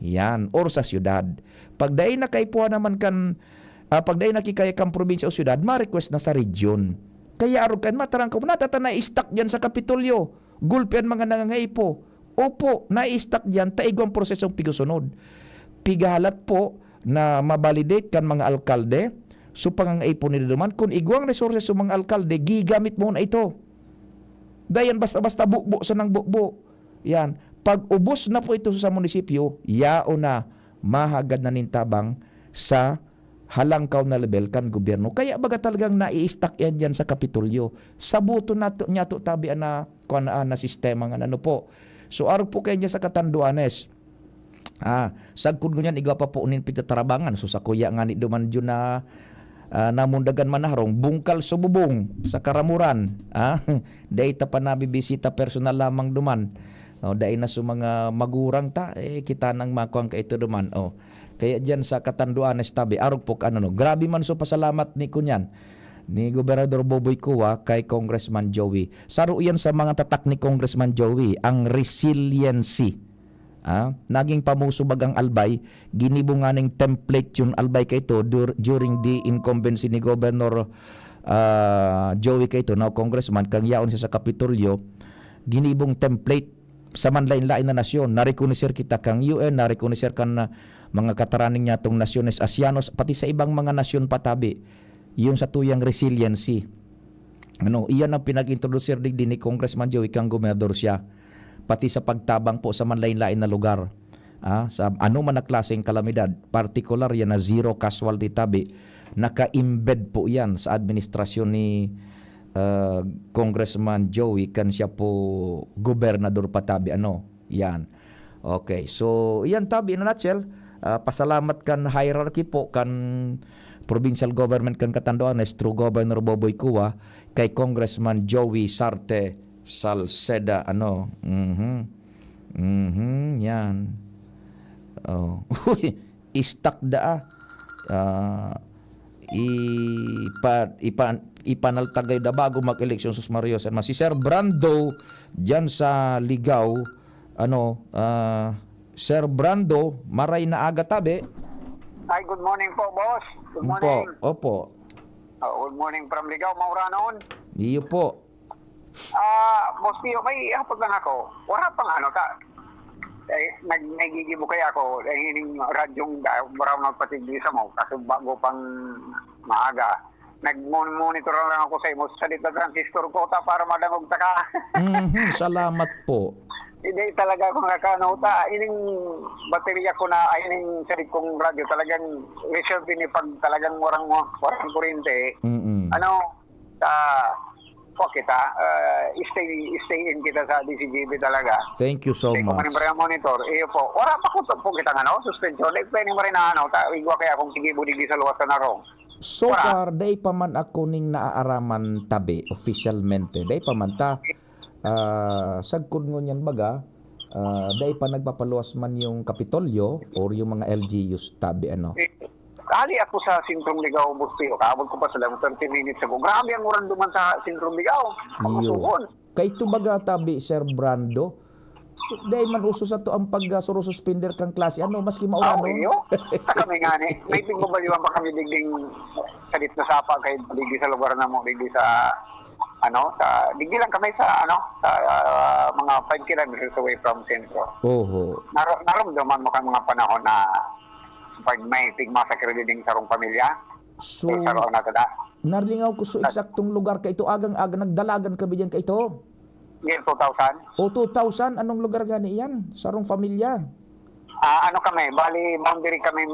Yan. Or sa syudad. Pagday na kaipuha naman kan, pagday na kikaya kang probinsya o syudad, ma-request na sa region. Kaya arog kan matarang ko, natata na-stack dyan sa Kapitolyo. Gulpian mga nangangaipo. Opo, na-stack dyan, taigwang prosesong pigusunod. Pigahalat po na mabalidate kan mga alkalde, so pangangaipo nila naman, kung igwang resources sa mga alkalde, gigamit mo na ito. Dayan basta-basta bukbo sa nang bukbo. Yan. Pag ubos na po ito sa munisipyo, yao na mahagad na nintabang sa halangkaw na level kan gobyerno. Kaya baga talagang nai-stack yan dyan sa Kapitolyo. Sabuto na niya to tabi na na sistema nga po. So araw po kayo niya sa Catanduanes. Sagkod ko niyan, igwa pa po unin pigtatarabangan. So sa kuya nga ni duman dyan na namundagan manaharong bungkal sa bubong sa Karamuran. Dahil ta pa nabibisita personal lamang duman. Dahil na sa mga magurang ta, kita nang makuang ka ito duman. Kaya dyan sa Catanduanes tabi, arog po grabe man so pasalamat ni kunyan ni Gobernador Boboy Cuwa kay Congressman Joey. Saro yan sa mga tatak ni Congressman Joey, ang resiliency. Naging pamusubag ang albay, ginibunganing template yung albay kay ito during the incumbency ni Governor Joey kay ito, now Congressman, kang yaon siya sa Kapitolyo, ginibong template sa manlain-lain na nasyon. Narekonisir kita kang UN, narekonisir kan mga kataraning niya itong nasyones Asianos, pati sa ibang mga nasyon patabi, yung sa tuyang resiliency. Iyan ang pinag-introducer din ni Congressman Joey kang gobernador siya. Pati sa pagtabang po sa manlain-lain na lugar. sa ano man na klaseng kalamidad, particular yan na zero casualty tabi, naka-embed po yan sa administrasyon ni Congressman Joey kan siya po gobernador pa tabi yan. Okay, so yan tabi in a nutshell. Pasalamat kan hierarchy po kan provincial government kan Catanduanes through Governor Boboy Cua kay Congressman Joey Sarte Salceda yan. Istak da ipanaltagay da bago mag-eleksyon sus Mario San si Sir Brando diyan sa Ligaw Sir Brando maray na aga tabi. Ay, good morning po, boss. Good morning. Opo. Good morning from Ligaw, Mauranon. Iyo po. Boss Pio, may hapag lang ako. Wala pang nagigibo kaya ako hining radyong Mauranon patigisa mo kasi bago pang maaga. Nag-monitor lang ako sa imo sa dito transistor ko para madangog ta ka. Salamat po. Hindi talaga ako nakanuta. Ining baterya ko na, ining sarili kong radyo talagang reserve ni pag talagang warang kurente. Kita, stay in kita sa DCGB talaga. Thank you so much. Kung manimbarang monitor, iyo po. Wala pa ko kita suspension. Pwede mo rin igwa kaya kung sige budig sa luwas na rong. So far, day pa man ako ning naaaraman tabi, officialmente. Day pa man ta. Sagkod ngo niyan baga, day pa nagpapaluwas man yung Kapitolyo or yung mga LGUs tabi Kali ako sa Sintrong Ligaw, Bustio. Kaabot ko pa sa 30 minutes ago. Grabe ang oran duman sa Sintrong Ligaw. Kay ito baga tabi, Sir Brando, day man uso sa to ang pag-suspender kang klase. Maski maulan iyo. Kami nga ni. May tingubaliwan pa kami digding salit na sapa kay digdi sa lugar na mo, digdi sa digdi lang kami sa mga 5 kilometers away from Centro. Naramdaman mo kang mga panahon na pag may tigmasakre din sarong pamilya. So, narlingaw ko so eksaktong lugar ka ito. Agang-aga nagdalagan kami diyan ka ito. Year 2000? 2000. Anong lugar gani yan? Sarong pamilya? Kami, bali boundary kami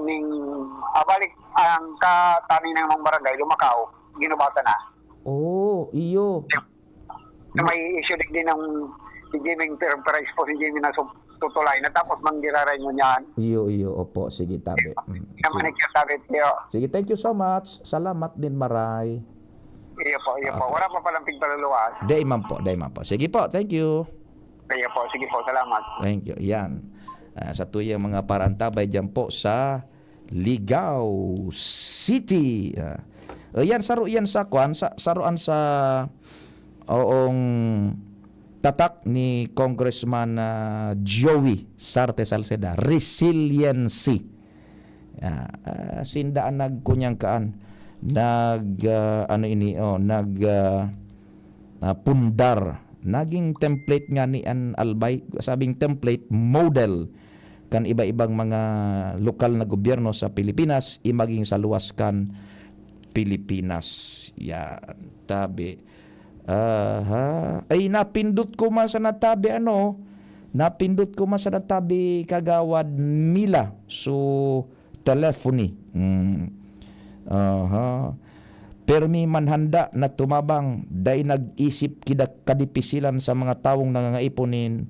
balik ang katanin ng mga barangay, Lumacao, ginubata na. Iyo. May issue din ng si Jimmy price po si Jimmy na tutulay na tapos manggiraray mo niyan. Iyo. Opo, sige tabi. Sige, thank you so much. Salamat din maray. Iyo po. Wala pa palang pigpaluluwas. Day man po. Sige po, thank you. Iyo po, sige po, salamat. Thank you. Yan. Sa tuyang mga parantabay dyan po sa Ligaw City. Yan saruan sa tatak ni Congressman Joey Sarte Salceda, resiliency. Sindaan nagkunyang kaan pundar naging template nga ni an Albay, sabing template model kan iba-ibang mga lokal na gobyerno sa Pilipinas maging sa luwas kan Pilipinas. Yan tabi. Ay napindot ko man sa natabi kagawad Mila so telephony. Permi manhanda na tumabang day nag-isip kadipisilan sa mga taong nangangaiponin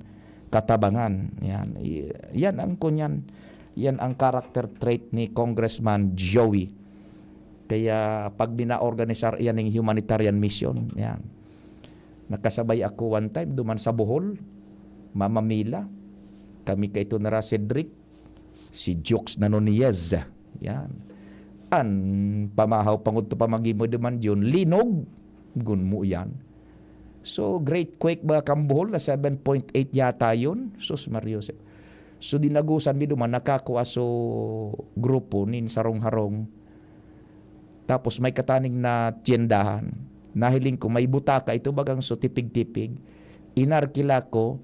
katabangan. Yan ang kunyan. Yan ang character trait ni Congressman Joey. Kaya pag bina-organisar yan ng humanitarian mission, yan. Nakasabay ako one time duman sa Bohol, Mama Mila, kami kay ito nara Cedric, si Jokes Nanoniez, yan. An pamahaw pangud to pamagimo duman yun, linog, gunmo yan. So great quake ba kang Bohol na 7.8 yata yun, sus Mario. So dinagusan mi duman nakakuha so grupo nin sarong-harong. Tapos may kataning na tiyendahan. Nahiling ko may butaka ito bagang so tipig-tipig. Inarkila ko.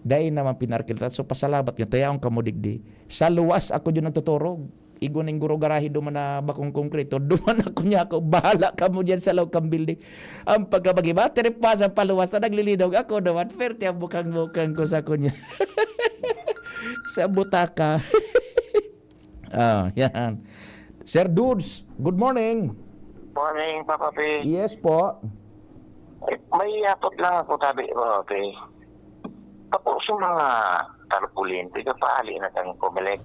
Dahil naman pinarkila. So pasalamat yun. Tayaong kamudigdi. Sa luwas ako yun nagtuturog. Iguning guro garahe duman na bakong konkreto. Duman ako niya ako. Bahala ka mo dyan sa loob kang building. Ang pagkabagi battery pa sa paluwas na naglilinog ako duman. Ferte ang bukang ko sa kunya. sa butaka. Yan. Sir Dudes, good morning. Morning, Papa P. Yes po. May apot lang ako, tabi, Papa P. Tapos yung mga tarpulin, pigapali na kang kumilig.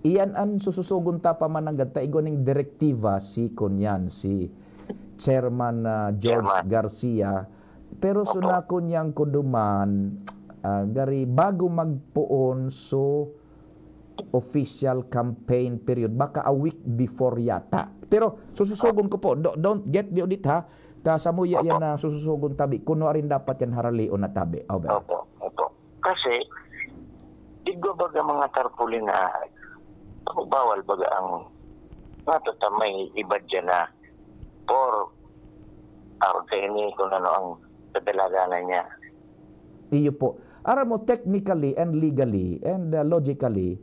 Iyan ang sususugon ta pa mananggat ta igoning direktiba si Kunyan, si Chairman George Garcia. Pero sunakon yang kuduman, gari bago magpuon so official campaign period, baka a week before yata. Pero sususugon ko po, don't get me ulit ha, ta sa muya yan na sususugon tabi, kuno rin dapat yan haralion na tabi. Opo. Kasi, igwa baga mga tarpulin na bawal baga ang matatamay iba dyan na for ini kung ano ang kadalaganan niya. Iyo po. Aram mo, technically and legally and logically,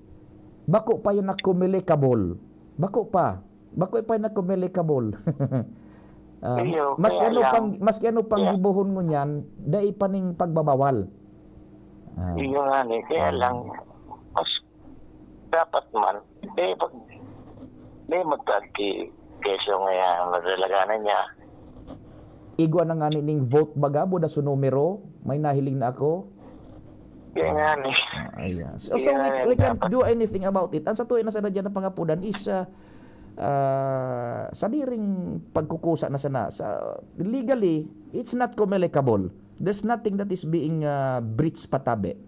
bako pa yan na kumilikabol. Bako pa yan na kumilikabol. Maski ano pang gibuhon mo niyan, dai pa ning pagbabawal. Iyo nga ni, kaya lang, mas dapat man, pag may magkagi-kesyo ngayon, madalaganan niya. Igwa na nga ning vote baga, buda sa numero, may nahiling na ako. Kaya nga ni. So we can't do anything about it. Ang sa tuwi na sa radya ng pangapudan is sa diring pagkukusa na sana. Legally, it's not communicable. There's nothing that is being breached patabi.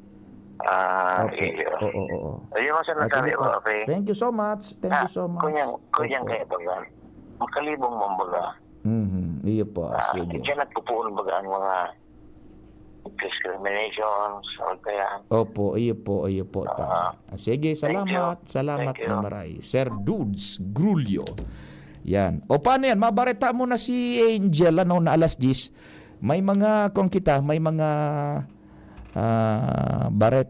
Ayun ang sinasabi ko, okay? Thank you so much. Kunyang kaya baga, makalibong mong baga. Iyo po, sige. Diyan nagpupuon baga ang mga discriminations o kaya. Opo, iyo po. Sige, salamat na maray. Sir Dudes Grulio. Yan. O paano yan? Mabareta mo na si Angel na alas 10. May mga baret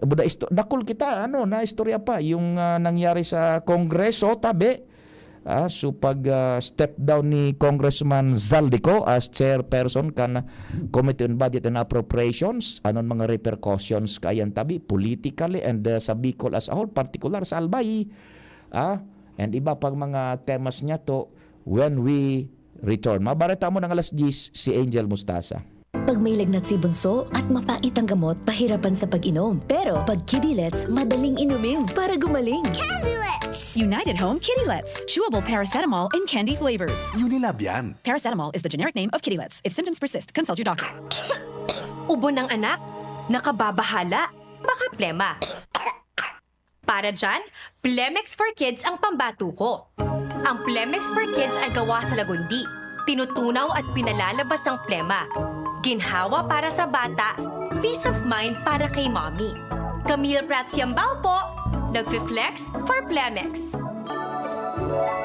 dakol kita na istorya pa yung nangyari sa Kongreso tabi so pag step down ni Congressman Zaldico as chairperson kan Committee on Budget and Appropriations, anon mga repercussions kayan tabi politically and sa Bicol as a whole, particular sa Albay and iba pang mga temas niya to when we return. Mabareta mo ng alas 10 si Angel Mustasa. Pag may lagnat si bunso at mapait ang gamot, pahirapan sa pag-inom. Pero pag Kidilets, madaling inumin para gumaling. Kidilets! United Home Kidilets. Chewable paracetamol in candy flavors. Unilab yan. Paracetamol is the generic name of Kidilets. If symptoms persist, consult your doctor. Ubo ng anak? Nakababahala? Baka plema. Para dyan, Plemex for Kids ang pambato ko. Ang Plemex for Kids ay gawa sa lagundi. Tinutunaw at pinalalabas ang plema. Ginhawa para sa bata, peace of mind para kay mommy. Camille Pratsiambao po, nagfi-flex for Plemex.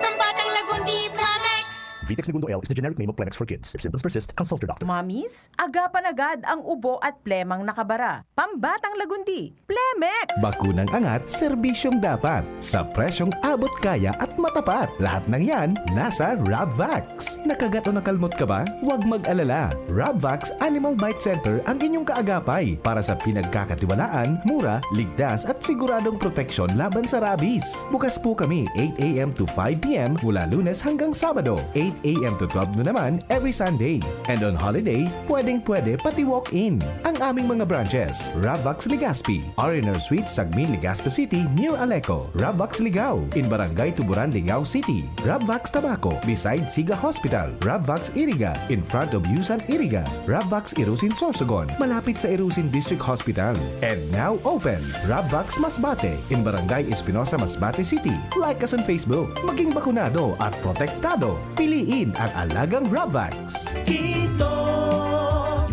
Ang batang lagundi, Plemex! Vitex Segundo L is the generic name of Plemex for kids. If symptoms persist, consult your doctor. Mommies, agapan agad ang ubo at plemang nakabara. Pambatang lagundi, Plemex! Bakunang angat, serbisyong dapat. Sa presyong abot kaya at matapat. Lahat ng yan, nasa Rabvax. Nakagat o nakalmot ka ba? Huwag mag-alala. Rabvax Animal Bite Center ang inyong kaagapay para sa pinagkakatiwalaan, mura, ligtas at siguradong proteksyon laban sa rabies. Bukas po kami 8 a.m. to 5 p.m. mula Lunes hanggang Sabado, 8 a.m. to 12 noon naman every Sunday. And on holiday, pwedeng-pwede pati walk-in. Ang aming mga branches, Rabvax Legazpi, R&R Suite, Sagmin, Legazpi City, near Aleco. Rabvax Ligao, in Barangay Tuburan, Ligao City. Rabvax Tabaco, beside Siga Hospital. Rabvax Iriga, in front of Yusan Iriga. Rabvax Irusin Sorsogon, malapit sa Irusin District Hospital. And now open, Rabvax Masbate, in Barangay Espinosa, Masbate City. Like us on Facebook. Maging bakunado at protektado. Piliin ang alagang Rabvax. Ito,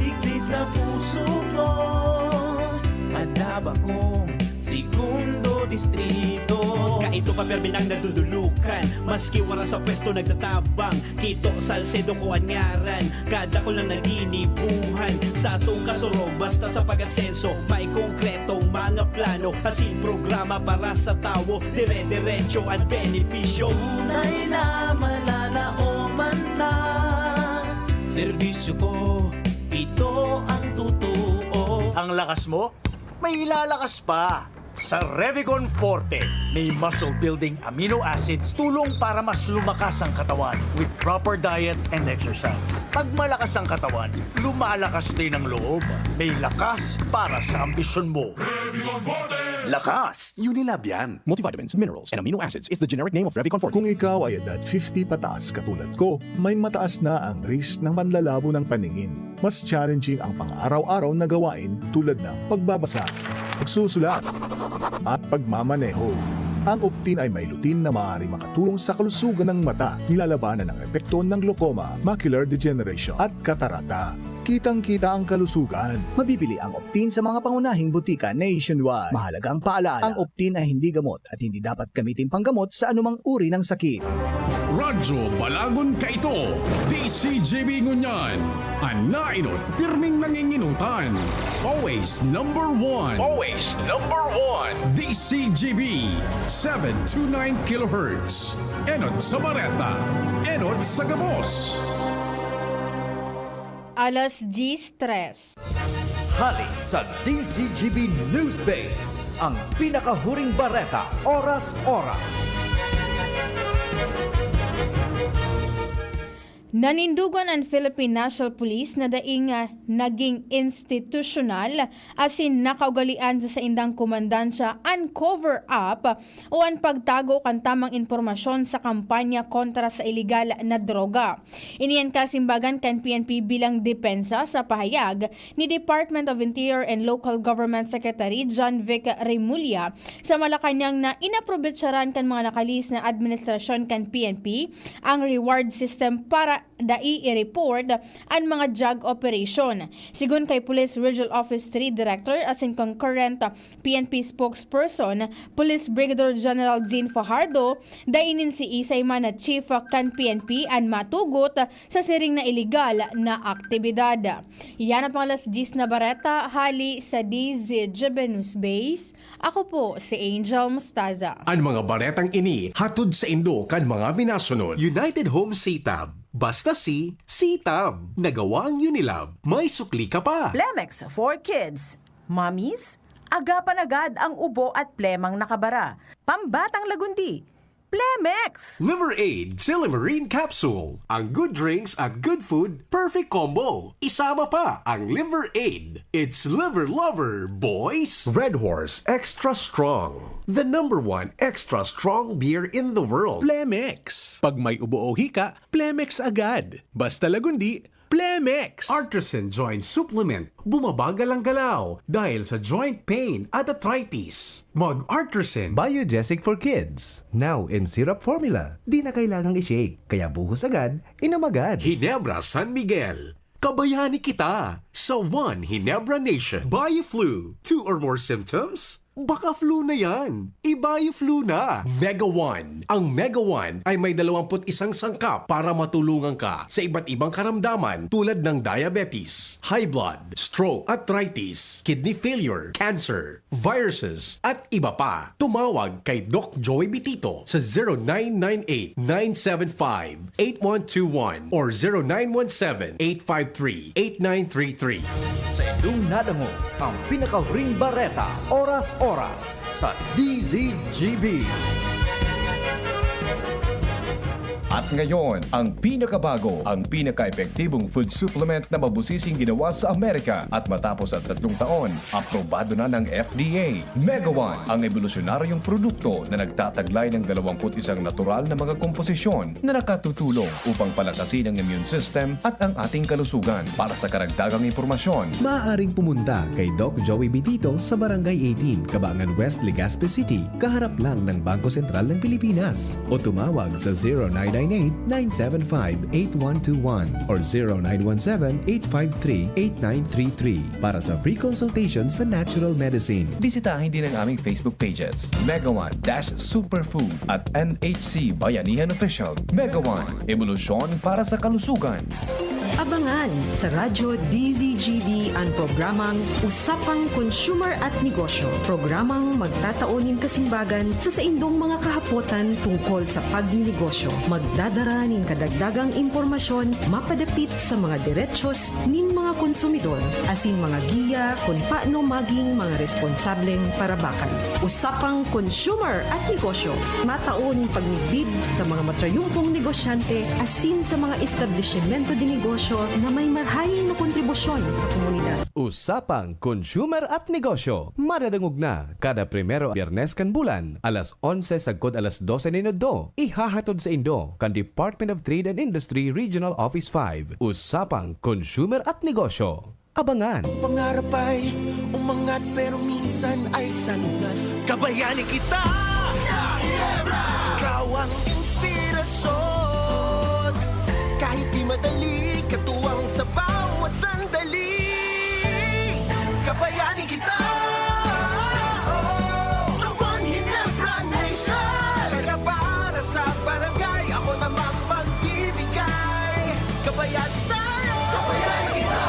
ligtas sa puso ko, madaba kong segundo distrito. Kaito pa perminang nadudulukan, maski wala sa pwesto nagtatabang. Kito Salcedo ko anyaran, kada ko lang naginibuhan. Sa atong kasurog, basta sa pag-asenso, may konkretong mga plano. Asin programa para sa tawo, dire-diretso at benepisyo. Tunay na malalaoman na serbisyo ko, ito ang totoo. Ang lakas mo, may ilalakas pa. Sa Revicon Forte, may muscle-building amino acids tulong para mas lumakas ang katawan with proper diet and exercise. Pag malakas ang katawan, lumalakas din ang loob. May lakas para sa ambisyon mo. Revicon Forte! Lakas! Unilab yan. Multivitamins, minerals, and amino acids is the generic name of Revicon Forte. Kung ikaw ay edad 50 pataas katulad ko, may mataas na ang risk ng manlalabo ng paningin. Mas challenging ang pang-araw-araw na gawain tulad ng pagbabasa, pagsusulat, at pagmamaneho. Ang Optin ay may lutin na maaari makatulong sa kalusugan ng mata, nilalabanan ang epekto ng glaucoma, macular degeneration at katarata. Kitang-kita ang kalusugan. Mabibili ang Optin sa mga pangunahing butika nationwide. Mahalagang paalaala, ang Optin ay hindi gamot at hindi dapat gamitin panggamot sa anumang uri ng sakit. Radyo Balagon ka ito, DCGB Ngunyan, ang nainot, pirming nanginginutan. Always number one. Always number one. DCGB, 729 kHz. Enot sa Bareta, enot sa Gabos. Alas 10:03. Hali sa DCGB News Base, ang pinakahuring bareta, oras-oras. Nanindugan ang Philippine National Police na daing naging institutional asin nakaugalian sa indang komandansya ang cover up o ang pagtago kan tamang impormasyon sa kampanya kontra sa iligal na droga. Iniyan kasimbagan kan PNP bilang depensa sa pahayag ni Department of Interior and Local Government Secretary John Vic Remulla sa Malacanang na inaprobetsaran kan mga nakalis na administrasyon kan PNP ang reward system para dai i-report ang mga drug operation. Sigun kay Police Regional Office 3 Director as in concurrent PNP spokesperson, Police Brigadier General Jean Fajardo, dainin si Isayman na Chief kan PNP ang matugot sa siring na iligal na aktibidad. Yan ang pangalas 10 na bareta, hali sa DZGB News Base. Ako po si Angel Mustaza. Ang mga baretang ini hatod sa Indo kan mga minasunod. United Home Sitab. Basta si Sitab. Nagawang Unilab. May sukli ka pa. Plemex for Kids. Mommies, agapan agad ang ubo at plemang nakabara. Pambatang lagundi. Plemex! Liver Aid Silimarine Capsule. Ang good drinks at good food, perfect combo. Isama pa ang Liver Aid. It's liver lover, boys. Red Horse Extra Strong. The #1 extra strong beer in the world. Plemex. Pag may ubo o hika, Plemex agad. Basta lagundi, Plemex. Artisan Joint Supplement. Bumabagal ang galaw dahil sa joint pain at arthritis. Mag-Artisan. Biogesic for Kids. Now in syrup formula. Di na kailangang i-shake. Kaya buhos agad, inom agad. Ginebra San Miguel. Kabayani kita sa One Ginebra Nation. Bioflu. 2 or more symptoms? Baka flu na yan. I-Bioflu na. Mega One. Ang Mega One ay may 21 sangkap para matulungan ka sa iba't ibang karamdaman tulad ng diabetes, high blood, stroke, arthritis, kidney failure, cancer, viruses, at iba pa. Tumawag kay Doc Joey Bitito sa 0998-975-8121 or 0917-853-8933. Sa Indong Nadango, ang pinakahuring bareta, oras-oras sa DZGB. At ngayon, ang pinakabago, ang pinaka-epektibong food supplement na mabusising ginawa sa Amerika at matapos ang 3 taon, aprobado na ng FDA. Mega One, ang evolusyonaryong produkto na nagtataglay ng 21 natural na mga komposisyon na nakatutulong upang palakasin ang immune system at ang ating kalusugan. Para sa karagdagang impormasyon, Maaaring pumunta kay Doc Joey Bitito sa Barangay 18, Cabangan West, Legazpi City, kaharap lang ng Bangko Sentral ng Pilipinas. O tumawag sa 0998-975-8121 or 0917-853-8933 para sa free consultation sa natural medicine. bisitahin din ang aming Facebook pages, Mega One-Superfood at NHC Bayanihan Official. Mega One, evolusyon para sa kalusugan. Abangan sa Radyo DZGB ang programang Usapang Consumer at Negosyo. Programang magtataunin kasimbagan sa saindong mga kahapotan tungkol sa pagninegosyo. Magdadara nin kadagdagang impormasyon mapadapit sa mga diretsyon nin mga konsumidor asin mga giya kung paano maging mga responsableng parabakan. Usapang Consumer at Negosyo. Mataunin pagnigbid sa mga matrayumpong negosyante asin sa mga establishmento de negosyo na may marhayin na kontribusyon sa komunidad. Usapang Consumer at Negosyo. Madadangog na kada primero Biyernes kan bulan, alas 11 sagkod alas 12 minuto. Ihahatod sa Indo kan Department of Trade and Industry Regional Office 5. Usapang Consumer at Negosyo. Abangan. Pangarap ay umangat pero minsan ay sanungat. Kabayani kita sa Ginebra. Ikaw ang inspirasyon. Kahit di madali, katuwang sa bawat sandali. Kabayani kita. Sa One Ginebra Nation. Kaya para sa barangay, ako namang magbibigay. Kabayani tayo. Kabayani kita.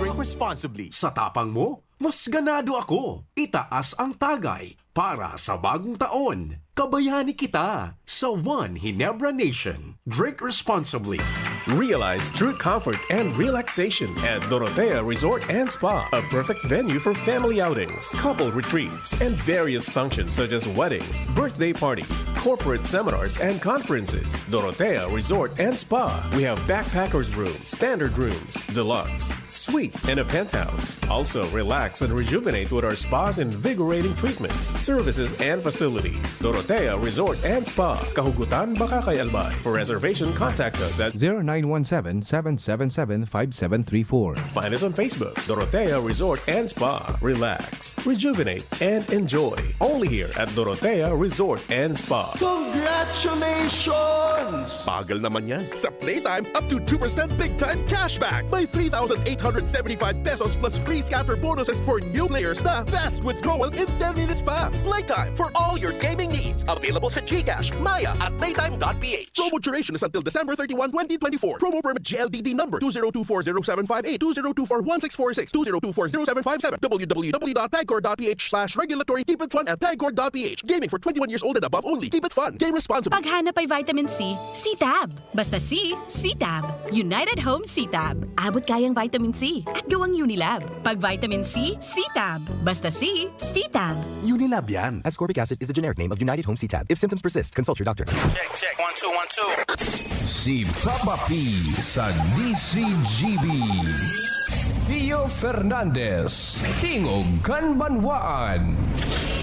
Drink responsibly. Sa tapang mo, mas ganado ako. Itaas ang tagay para sa bagong taon. Kabayani kita sa One Ginebra Nation. Drink responsibly. Realize true comfort and relaxation at Dorotea Resort and Spa, a perfect venue for family outings, couple retreats, and various functions such as weddings, birthday parties, corporate seminars, and conferences. Dorotea Resort and Spa. We have backpackers rooms, standard rooms, deluxe, suite, and a penthouse. Also, relax and rejuvenate with our spas and invigorating treatments, services, and facilities. Dorotea Resort and Spa, Kahugutan, Bakakay, Albay. For reservation, contact us at 0917-777-5734. Find us on Facebook, Dorotea Resort and Spa. Relax, rejuvenate, and enjoy. Only here at Dorotea Resort and Spa. Congratulations! Bagal naman yan. Sa Playtime, up to 2% big time cashback. May 3,875 pesos plus free scatter bonuses for new players na fast withdrawal in 10 minutes pa. Playtime for all your gaming needs. Available sa GCash, Maya at playtime.ph. Promo duration is until December 31, 2024. Promo permit GLDD number 20240758, 20241646, 20240757, www.pagcor.ph/regulatory. Keep it fun at pagcor.ph. Gaming for 21 years old and above only. Keep it fun. Game responsibly. Paghanap ay vitamin C, C-Tab. Basta C, C-Tab. United Home C-Tab. Abot kayang vitamin C at gawang Unilab. Pag vitamin C, C-Tab. Basta C, C-Tab. Unilab yan. Ascorbic acid is the generic name of United Home C-Tab. If symptoms persist, consult your doctor. Check. 1, 2, 1, 2. Si Papa P sa DCGB. Pio Fernandez, Tingog Kanbanwaan.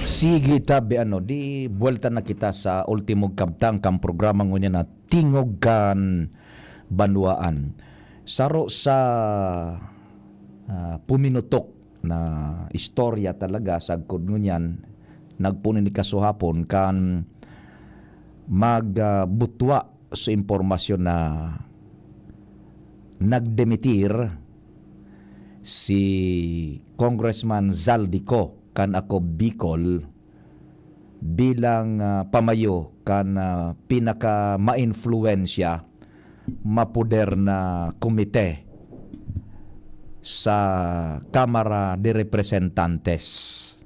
Sige tabi di buwelta na kita sa ultimong kabtang kang programa ngunya na Tingog Kanbanwaan. Saro sa puminutok na istorya talaga sa ngunyan nagpunin ni kasuhapon kan magbutwa sa impormasyon na nagdemitir si Congressman Zaldico kan ako Bicol bilang pamayo kan pinaka ma-influensya mapuder na komite sa Kamara de Representantes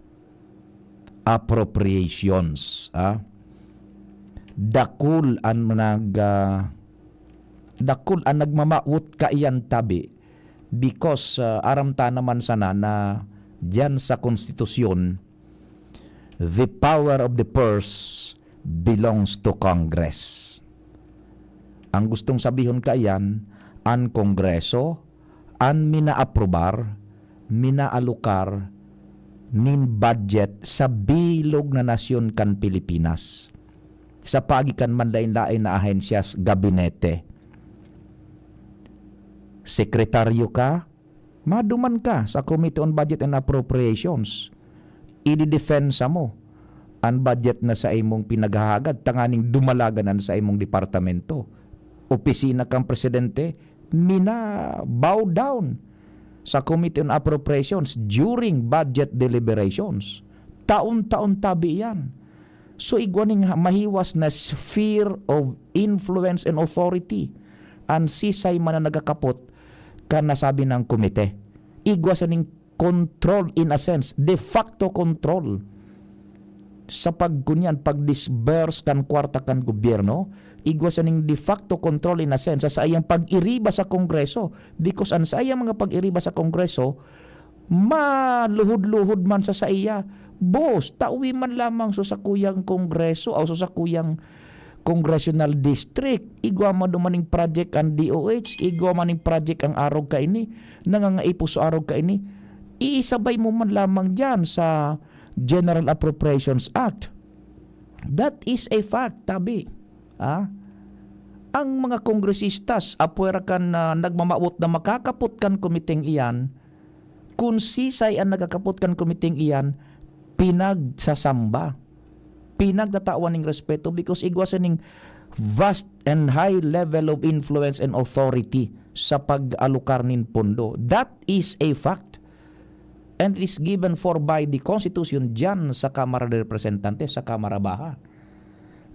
Appropriations. Dakul ang nagmamaut kaiyan tabi because aramta naman sana na diyan sa konstitusyon the power of the purse belongs to Congress. Ang gustong sabihon kaiyan ang Kongreso ang minaaprobar, minaalukar nin budget sa bilog na nasyon kan Pilipinas. Sa pagikan man lain-lain na ahensyas gabinete. Sekretaryo ka, maduman ka sa Committee on Budget and Appropriations. Ididefensa mo ang budget na sa imong pinaghahagad, tanganing dumalaganan sa imong departamento. Opisina kang presidente, bow down sa Committee on Appropriations during budget deliberations. Taon-taon tabi yan. So igwaning mahiwas na sphere of influence and authority ang sisay man na nagakapot kan nasabi ng komite. Igwa sa ning control in a sense, de facto control sa pagkunyan, pag-disburse kan kwarta kan gobyerno, igwa sa ning de facto control in a sense sa iyang pag-iriba sa Kongreso. Because ang sa iyang mga pag-iriba sa Kongreso, maluhod-luhod man sa iya. Boss, tauwi man lamang sa kuyang Kongreso o sa kuyang Congressional District. Igwa man dumaning project ang DOH, igwa maning project ang arog ka ini, nangangaipo sa arog ka ini. Iisabay mo man lamang dyan sa General Appropriations Act. That is a fact, tabi. Ang mga kongresistas, apwera kan nagmamawot na makakapot kan komiteng iyan, kung sisay ang nagkakapot kan komiteng iyan, pinagsasamba. Pinagtatawan ng respeto because igwasan ng vast and high level of influence and authority sa pag-alukar nin pondo. That is a fact. And it is given for by the Constitution dyan sa Kamara de Representantes, sa Kamara Baha.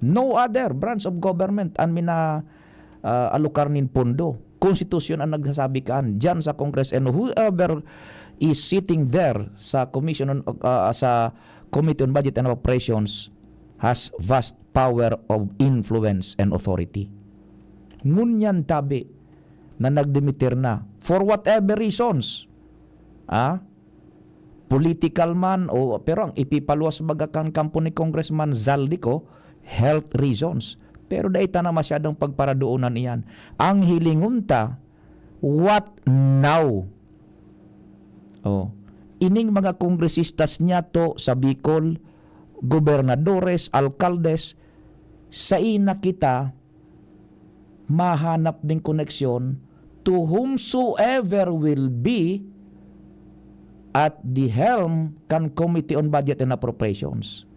No other branch of government ang alukar nin pondo. Constitution ang nagsasabi kaan dyan sa Congress, and whoever is sitting there sa Commission sa Committee on Budget and Operations has vast power of influence and authority. Ngunyan tabi na nagdimitir na for whatever reasons. Political man o pero ang ipipaluwas baga kang kampo ni Congressman Zaldico, health reasons. Pero daita na masyadong pagparadoonan iyan. Ang hilingunta, what now? Ining mga kongresistas niya to sa Bicol, gobernadores, alkaldes, sa ina kita mahanap ng koneksyon to whomsoever will be at the helm kan Committee on Budget and Appropriations.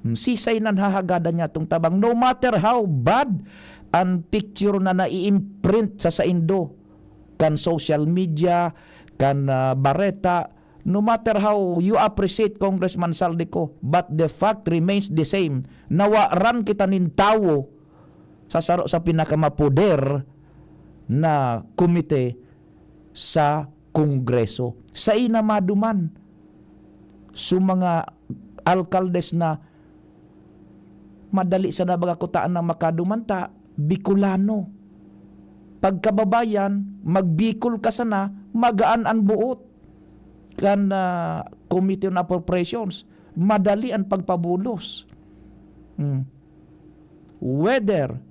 Sisay nan hahagada niya itong tabang, no matter how bad ang picture na nai-imprint sa Indo, kan social media, kan bareta, no matter how you appreciate Congressman Zaldico, but the fact remains the same. Nawaran kita nin tawo sa saro sa pinakamapoder na komite sa Kongreso. Sa inamaduman, sa mga alkaldes na madali sa nabagakutaan ng makadumanta, Bicolano. Pagkababayan, magbikol ka sana, magaan ang buot. Kan Committee on Appropriations, madali ang pagpabulos. Whether,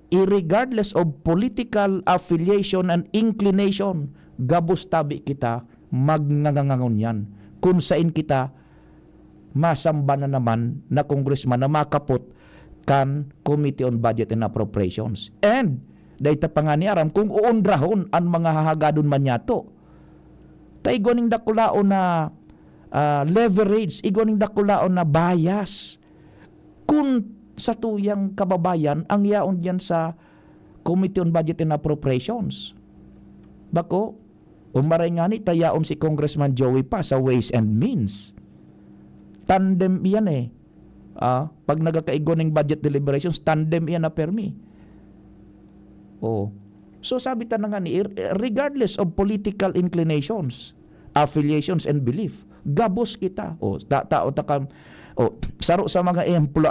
irregardless of political affiliation and inclination, gabos tabi kita, magngangangon yan. Kung saan kita, masamba na naman na congressman na makapot kan Committee on Budget and Appropriations. And, dahil pa nga ni Aram, kung uundrahon ang mga hahagadon man yato, tayo goning dakulao na leverage, igoning dakulao na bias. Kung sa tuyang kababayan, ang yaon dyan sa Committee on Budget and Appropriations. Bako, umaray nga ni, tayaon si Congressman Joey pa sa Ways and Means. Tandem yan eh. Pag nagkakaigo ng budget deliberations, tandem yan na permi. So sabi ta na nga ni, regardless of political inclinations, affiliations, and belief, gabos kita. Saro sa mga ehemplo,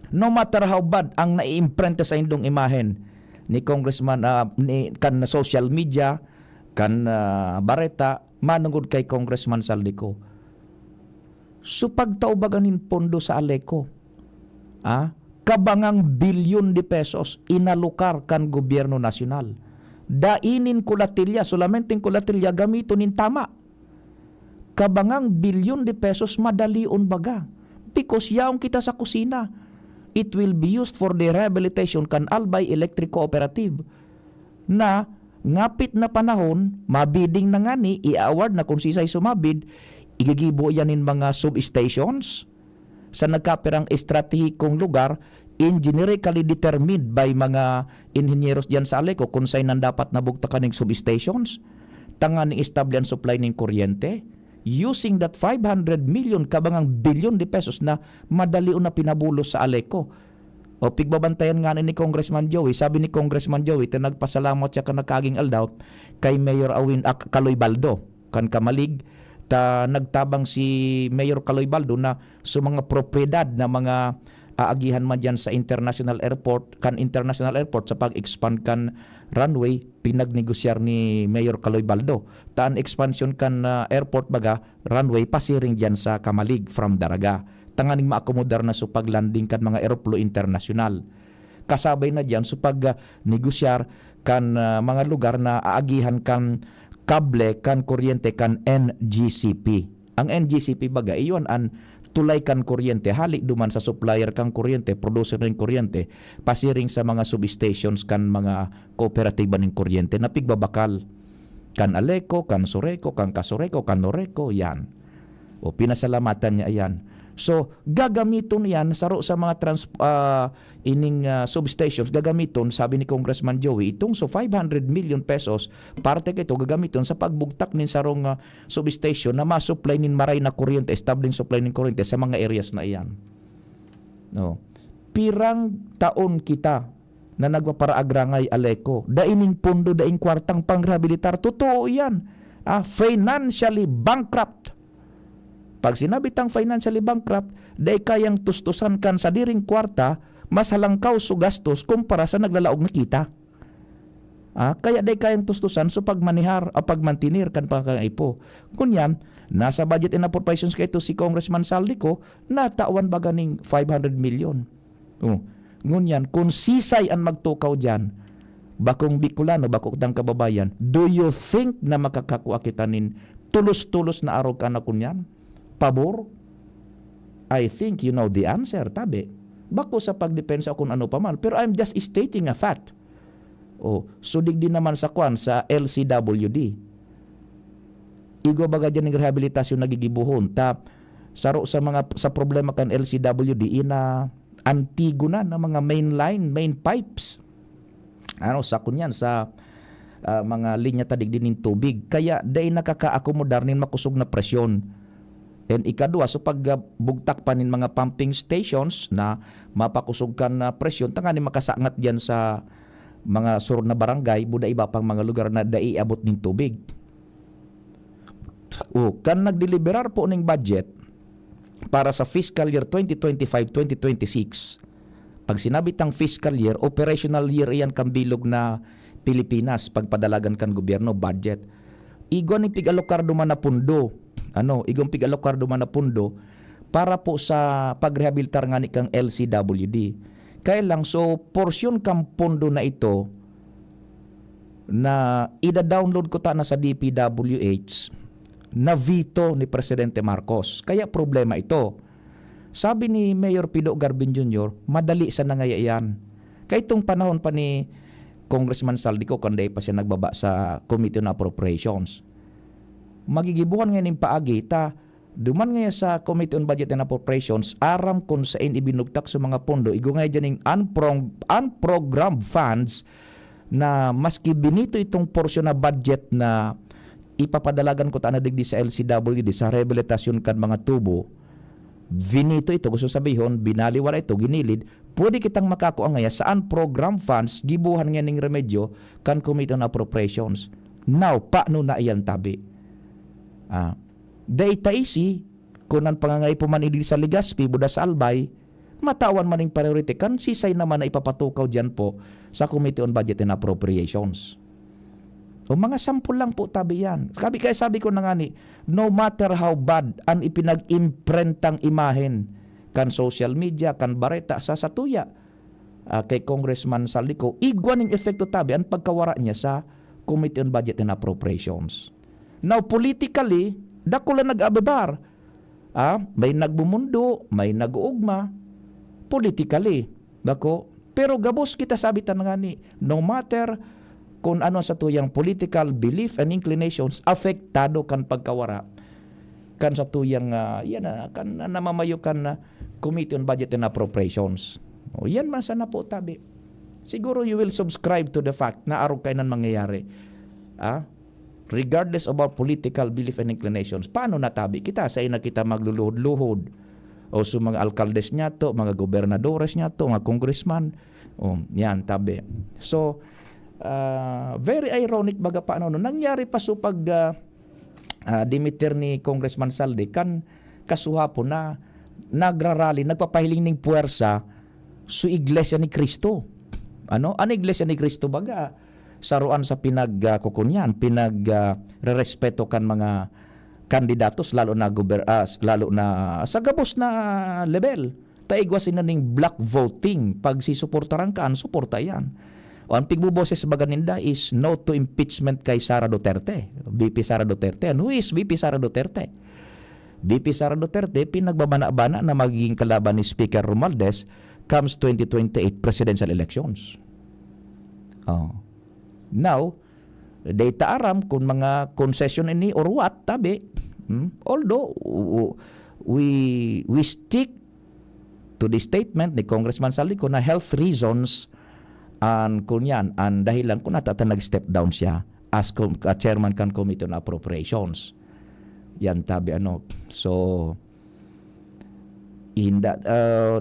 no matter how bad ang nai-imprenta sa indong imahen ni Congressman, kan social media, kan bareta, manungod kay Congressman Zaldico. So pagtaubaganin pondo sa Aleco, kabangang bilyon de pesos inalukar kan gobyerno nasyonal. Dainin kulatilya, solamente kulatilya gamito nin tama. Kabangang bilyon de pesos madalion baga. Because yaong kita sa kusina, it will be used for the rehabilitation kan Albay Electric Cooperative na ngapit na panahon, mabiding na nga ni, i-award na kung sisay sumabid, igigibo yanin mga substations sa nagkapirang estratehikong lugar, engineerically determined by mga inhenyeros diyan sa Aleco kung saan dapat nabugtakan ng substations, tangan ni establish and supply ng kuryente, using that 500 million kabangang bilyon de pesos na madalion na pinabulos sa Aleco. O pigbabantayan nga ni Congressman Joey, sabi ni Congressman Joey, nagpasalamat siya ka nagkaging aldaw kay Mayor Kaloy Baldo, kan kamalig, nagtabang si Mayor Kaloy Baldo na sa mga propriedad na mga aagihan man dyan sa international airport sa pag-expand kan runway, pinagnegosyar ni Mayor Kaloy Baldo. Taan expansion kan airport baga, runway pasiring dyan sa kamalig from Daraga. Tanganing maakomodar na sa paglanding kan mga aeroplo internasyonal. Kasabay na dyan sa pag-negosyar kan mga lugar na aagihan kan kable kan kuryente kan NGCP. Ang NGCP baga, iyon an tulay kan kuryente, halik duman sa supplier kang kuryente, producer ng kuryente, pasiring sa mga substations kan mga kooperatiba ng kuryente na pigbabakal. Kan Aleco, kan Soreco, kan Kasoreco, kan Noreco, yan. O pinasalamatan niya yan. So, gagamiton yan sa mga substations, gagamiton, sabi ni Congressman Joey, itong 500 million pesos, parte kito gagamiton sa pagbugtak nin sarong substation na masupply nin maray na kuryente, establing supply nin kuryente sa mga areas na iyan. No. Pirang taon kita na nagpaparaagrangay Aleco, daining pondo, daing kwartang pangrehabilitar, totoo yan. Financially bankrupt. Pag sinabi tang financially bankrupt, day kayang tustusan kan sa diring kwarta, mas halangkaw so gastos kumpara sa naglalaog na kita. Kaya day kayang tustusan so pagmanihar o pagmantinir kan pangkaipo. Kunyan, nasa budget and appropriations kay ito si Congressman Saldico, natawan baga ning 500 million. Ngunyan, kung sisay ang magtukaw dyan, bakong Bicolano, bakong tang kababayan, do you think na makakakuha kita nin tulos-tulos na araw ka na kunyan? Pabor? I think you know the answer, tabi. Bako sa pagdepensa kung ano pa man. Pero I'm just stating a fact. Sudig din naman sa sa LCWD. Igo baga dyan ng rehabilitasyon nagigibuhon. Saro sa problema kan LCWD, Antigona na mga main pipes. Sa kunyan, sa mga linya tadig din ng tubig. Kaya day nakaka-akomodar nin makusog na presyon. And ikadua, so pagbugtak pa nin mga pumping stations na mapakusog kan na presyon, tanga ni makasangat dyan sa mga surod na barangay, buda iba pang mga lugar na daiabot nin tubig. Kan nagdeliberar po ning budget para sa fiscal year 2025-2026, pag sinabi tang fiscal year, operational year iyan kang bilog na Pilipinas, pagpadalagan kan gobyerno, budget. Igon ni pigalokar duman na pundo, igong pigalokar duman na pundo para po sa pagrehabilitar nga ni kang LCWD. Kaya lang, so porsyon kang pundo na ito na ida-download ko ta na sa DPWH na veto ni Presidente Marcos. Kaya problema ito. Sabi ni Mayor Pido Garbin Jr., madali sa nangayayan. Kaya itong panahon pa ni Congressman Saldico, kanday pa siya nagbaba sa Committee on Appropriations. Magigibuhan ngayon yung paagi, duman ngayon sa Committee on Budget and Appropriations, aram kung saan ibinugtak sa mga pondo, igo ngayon dyan yung unprogrammed funds na maski binito itong porsyon na budget na ipapadalagan ko digdi sa LCWD sa rehabilitasyon kan mga tubo, vinito ito, gusto sabihin, binaliwara ito, ginilid, pwede kitang makakuha ngayon sa unprogrammed funds, gibuhan nga ning remedyo kan Committee on Appropriations. Now, paano na iyan tabi? Data isi, kunan pangangay pumanili sa Legazpi, buda sa Albay, matawan maning priority kan sisay naman na ipapatukaw dyan po sa Committee on Budget and Appropriations. So, mga sampul lang po tabi yan. Sabi ko na nga ni, no matter how bad ang ipinag-imprentang imahen kan social media, kan bareta sa satuya kay Congressman Saldico, igwan ng efekto tabi ang pagkawara niya sa Committee on Budget and Appropriations. Now, politically, dako lang nag-ababar. May nagbumundo, may nag-uugma. Politically, dako. Pero gabos kita sabitan nga ni, no matter kung ano sa tuyang political belief and inclinations, apektado kan pagkawara kan sa tuyang kan namamayo kan Committee on Budget and Appropriations. Yan man sana po tabi. Siguro you will subscribe to the fact na araw kainan mangyayari. Regardless of our political belief and inclinations, paano natabi kita sa ina kita magluluhod-luhod O so mga alkaldes niya to, mga gobernadores niya to, mga congressman. Yan, tabi. So, very ironic baga pa ano. Nangyari pa so pag dimiter ni Congressman Saldi, kan kasuhapon na nagrarally, nagpapahiling ng puwersa sa Iglesia ni Cristo. Ano? Ang Iglesia ni Cristo baga, saruan sa pinagkukunyan, pinagrespeto kan mga kandidatos lalo na sa gabos na level. Taigwasin na ning black voting pag sisuportaran ka, suporta yan. O ang pigbuboses baga ninda is no to impeachment kay Sara Duterte, VP Sara Duterte. And who is VP Sara Duterte? VP Sara Duterte pinagbabana-bana na magiging kalaban ni Speaker Romualdez comes 2028 presidential elections. Now, data aram kung mga concession ini or what, tabi. Although, we stick to the statement ni Congressman Saldico na health reasons and kunyan, and dahilan kung nag-step down siya as chairman kan Committee on Appropriations. Yan tabi ano. So,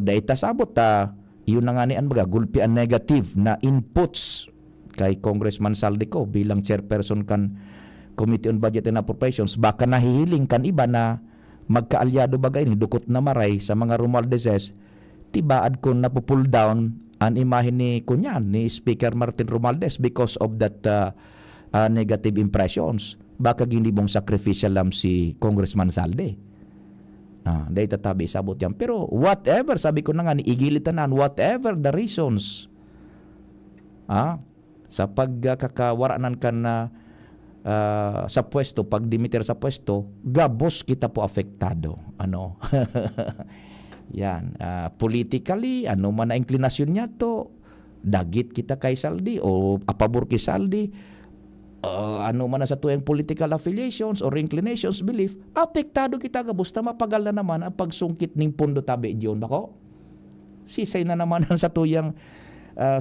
data sabot yun na nga ni baga, gulpi ang negative na inputs kay Congressman Saldico bilang chairperson kan Committee on Budget and Appropriations. Baka nahihiling kan iba na magkaalyado bagay ni dukot na maray sa mga Romualdezes, tibaad kung napupull down ang imahe ni kunyan ni Speaker Martin Romualdez because of that negative impressions. Baka ginibong sacrificial lam si Congressman Saldi. Dahil tatabi sabot yan. Pero whatever, sabi ko na nga, igilitanan, whatever the reasons, sa pagkakawaranan ka na sa pwesto, pag dimiter sa pwesto, gabos kita po apektado. Ano? Yan. Politically, ano man na inclinasyon niya to, dagit kita kay Saldi o apabor kay Saldi, ano man na sa tuwing political affiliations or inclinations, belief, apektado kita gabos na mapagal na naman ang pagsungkit ng pondo tabi diyon. Bako? Sisay na naman sa tuyang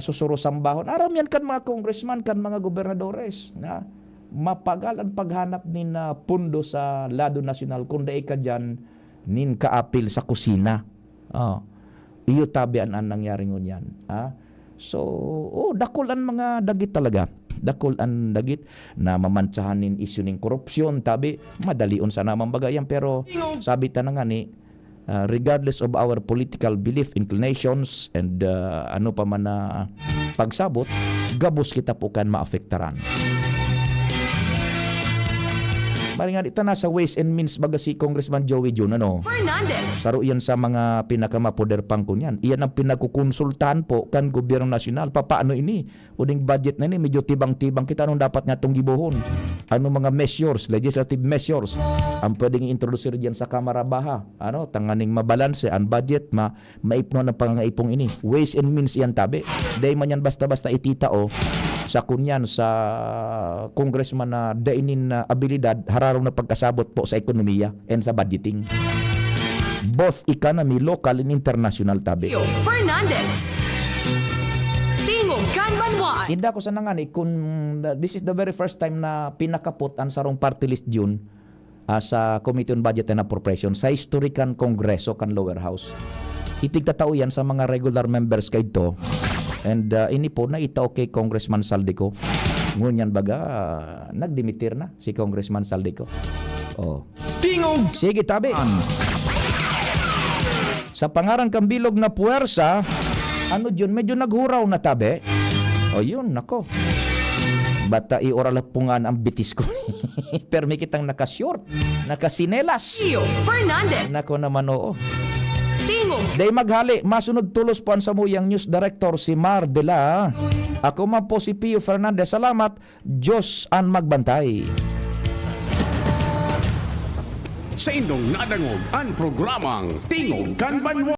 susuro sambahon. Aram yan kan mga congressman, kan mga gobernadores na mapagal ang paghanap nin pundo sa lado nasyonal kung daig ka dyan nin kaapil sa kusina. Iyo tabian ang nangyari ngunyan. So, dakulan mga dagit talaga. Dakol ang dagit na mamantsahan nin isyu ning korupsyon, tabi, madalion sa namang bagayan. Pero sabi ta na nga ni, regardless of our political belief, inclinations, and ano pa man na pagsabot, gabos kita po kan maafektaran. Bali nga dito na sa Ways and Means baga si Congressman Joey Jun, ano? Fernandez. Saro yan sa mga pinakamapoder pang kunyan. Iyan ang pinagkukonsultahan po kan gobyerno nasyonal. Paano ini? Uning budget na ini, medyo tibang-tibang kita nung dapat nga itong gibuhon. Ano mga measures, legislative measures, ang pwedeng introduce diyan sa Kamara Baha. Ano? Tanganing mabalanse ang budget, maipnon ang pangangaipong ini. Ways and Means yan tabi. Day man yan basta-basta itita sa kunyan sa congressman na dainin na abilidad hararong na pagkasabot po sa ekonomiya and sa budgeting. Both economy, local and international tabi. Fernandez. Tingog Kanbanwaan. Inda ko sa nangani kung this is the very first time na pinakapot ang sarong party list yun sa Committee on Budget and Appropriations sa historikan kongreso kan lower house. Ipigtatao yan sa mga regular members kay ito. And ini po na itaw kay Congressman Saldico. Ngunyan baga, nagdimitir na si Congressman Saldico. Tingog! Sige, tabi. Sa pangarang kambilog na puwersa, ano dyan, medyo naghuraw na tabi. Yun, nako. Bata ioralapungan ang bitis ko. Permi kitang nakashort, nakasinelas. Fernandez. Nako naman, oo. Tingog. Day maghali, masunod tulos po ang samuyang news director si Mar de la. Ako man po si Pio Fernandez. Salamat. Diyos ang magbantay. Sa indong nadangog ang programang Tingog Kanbanwa.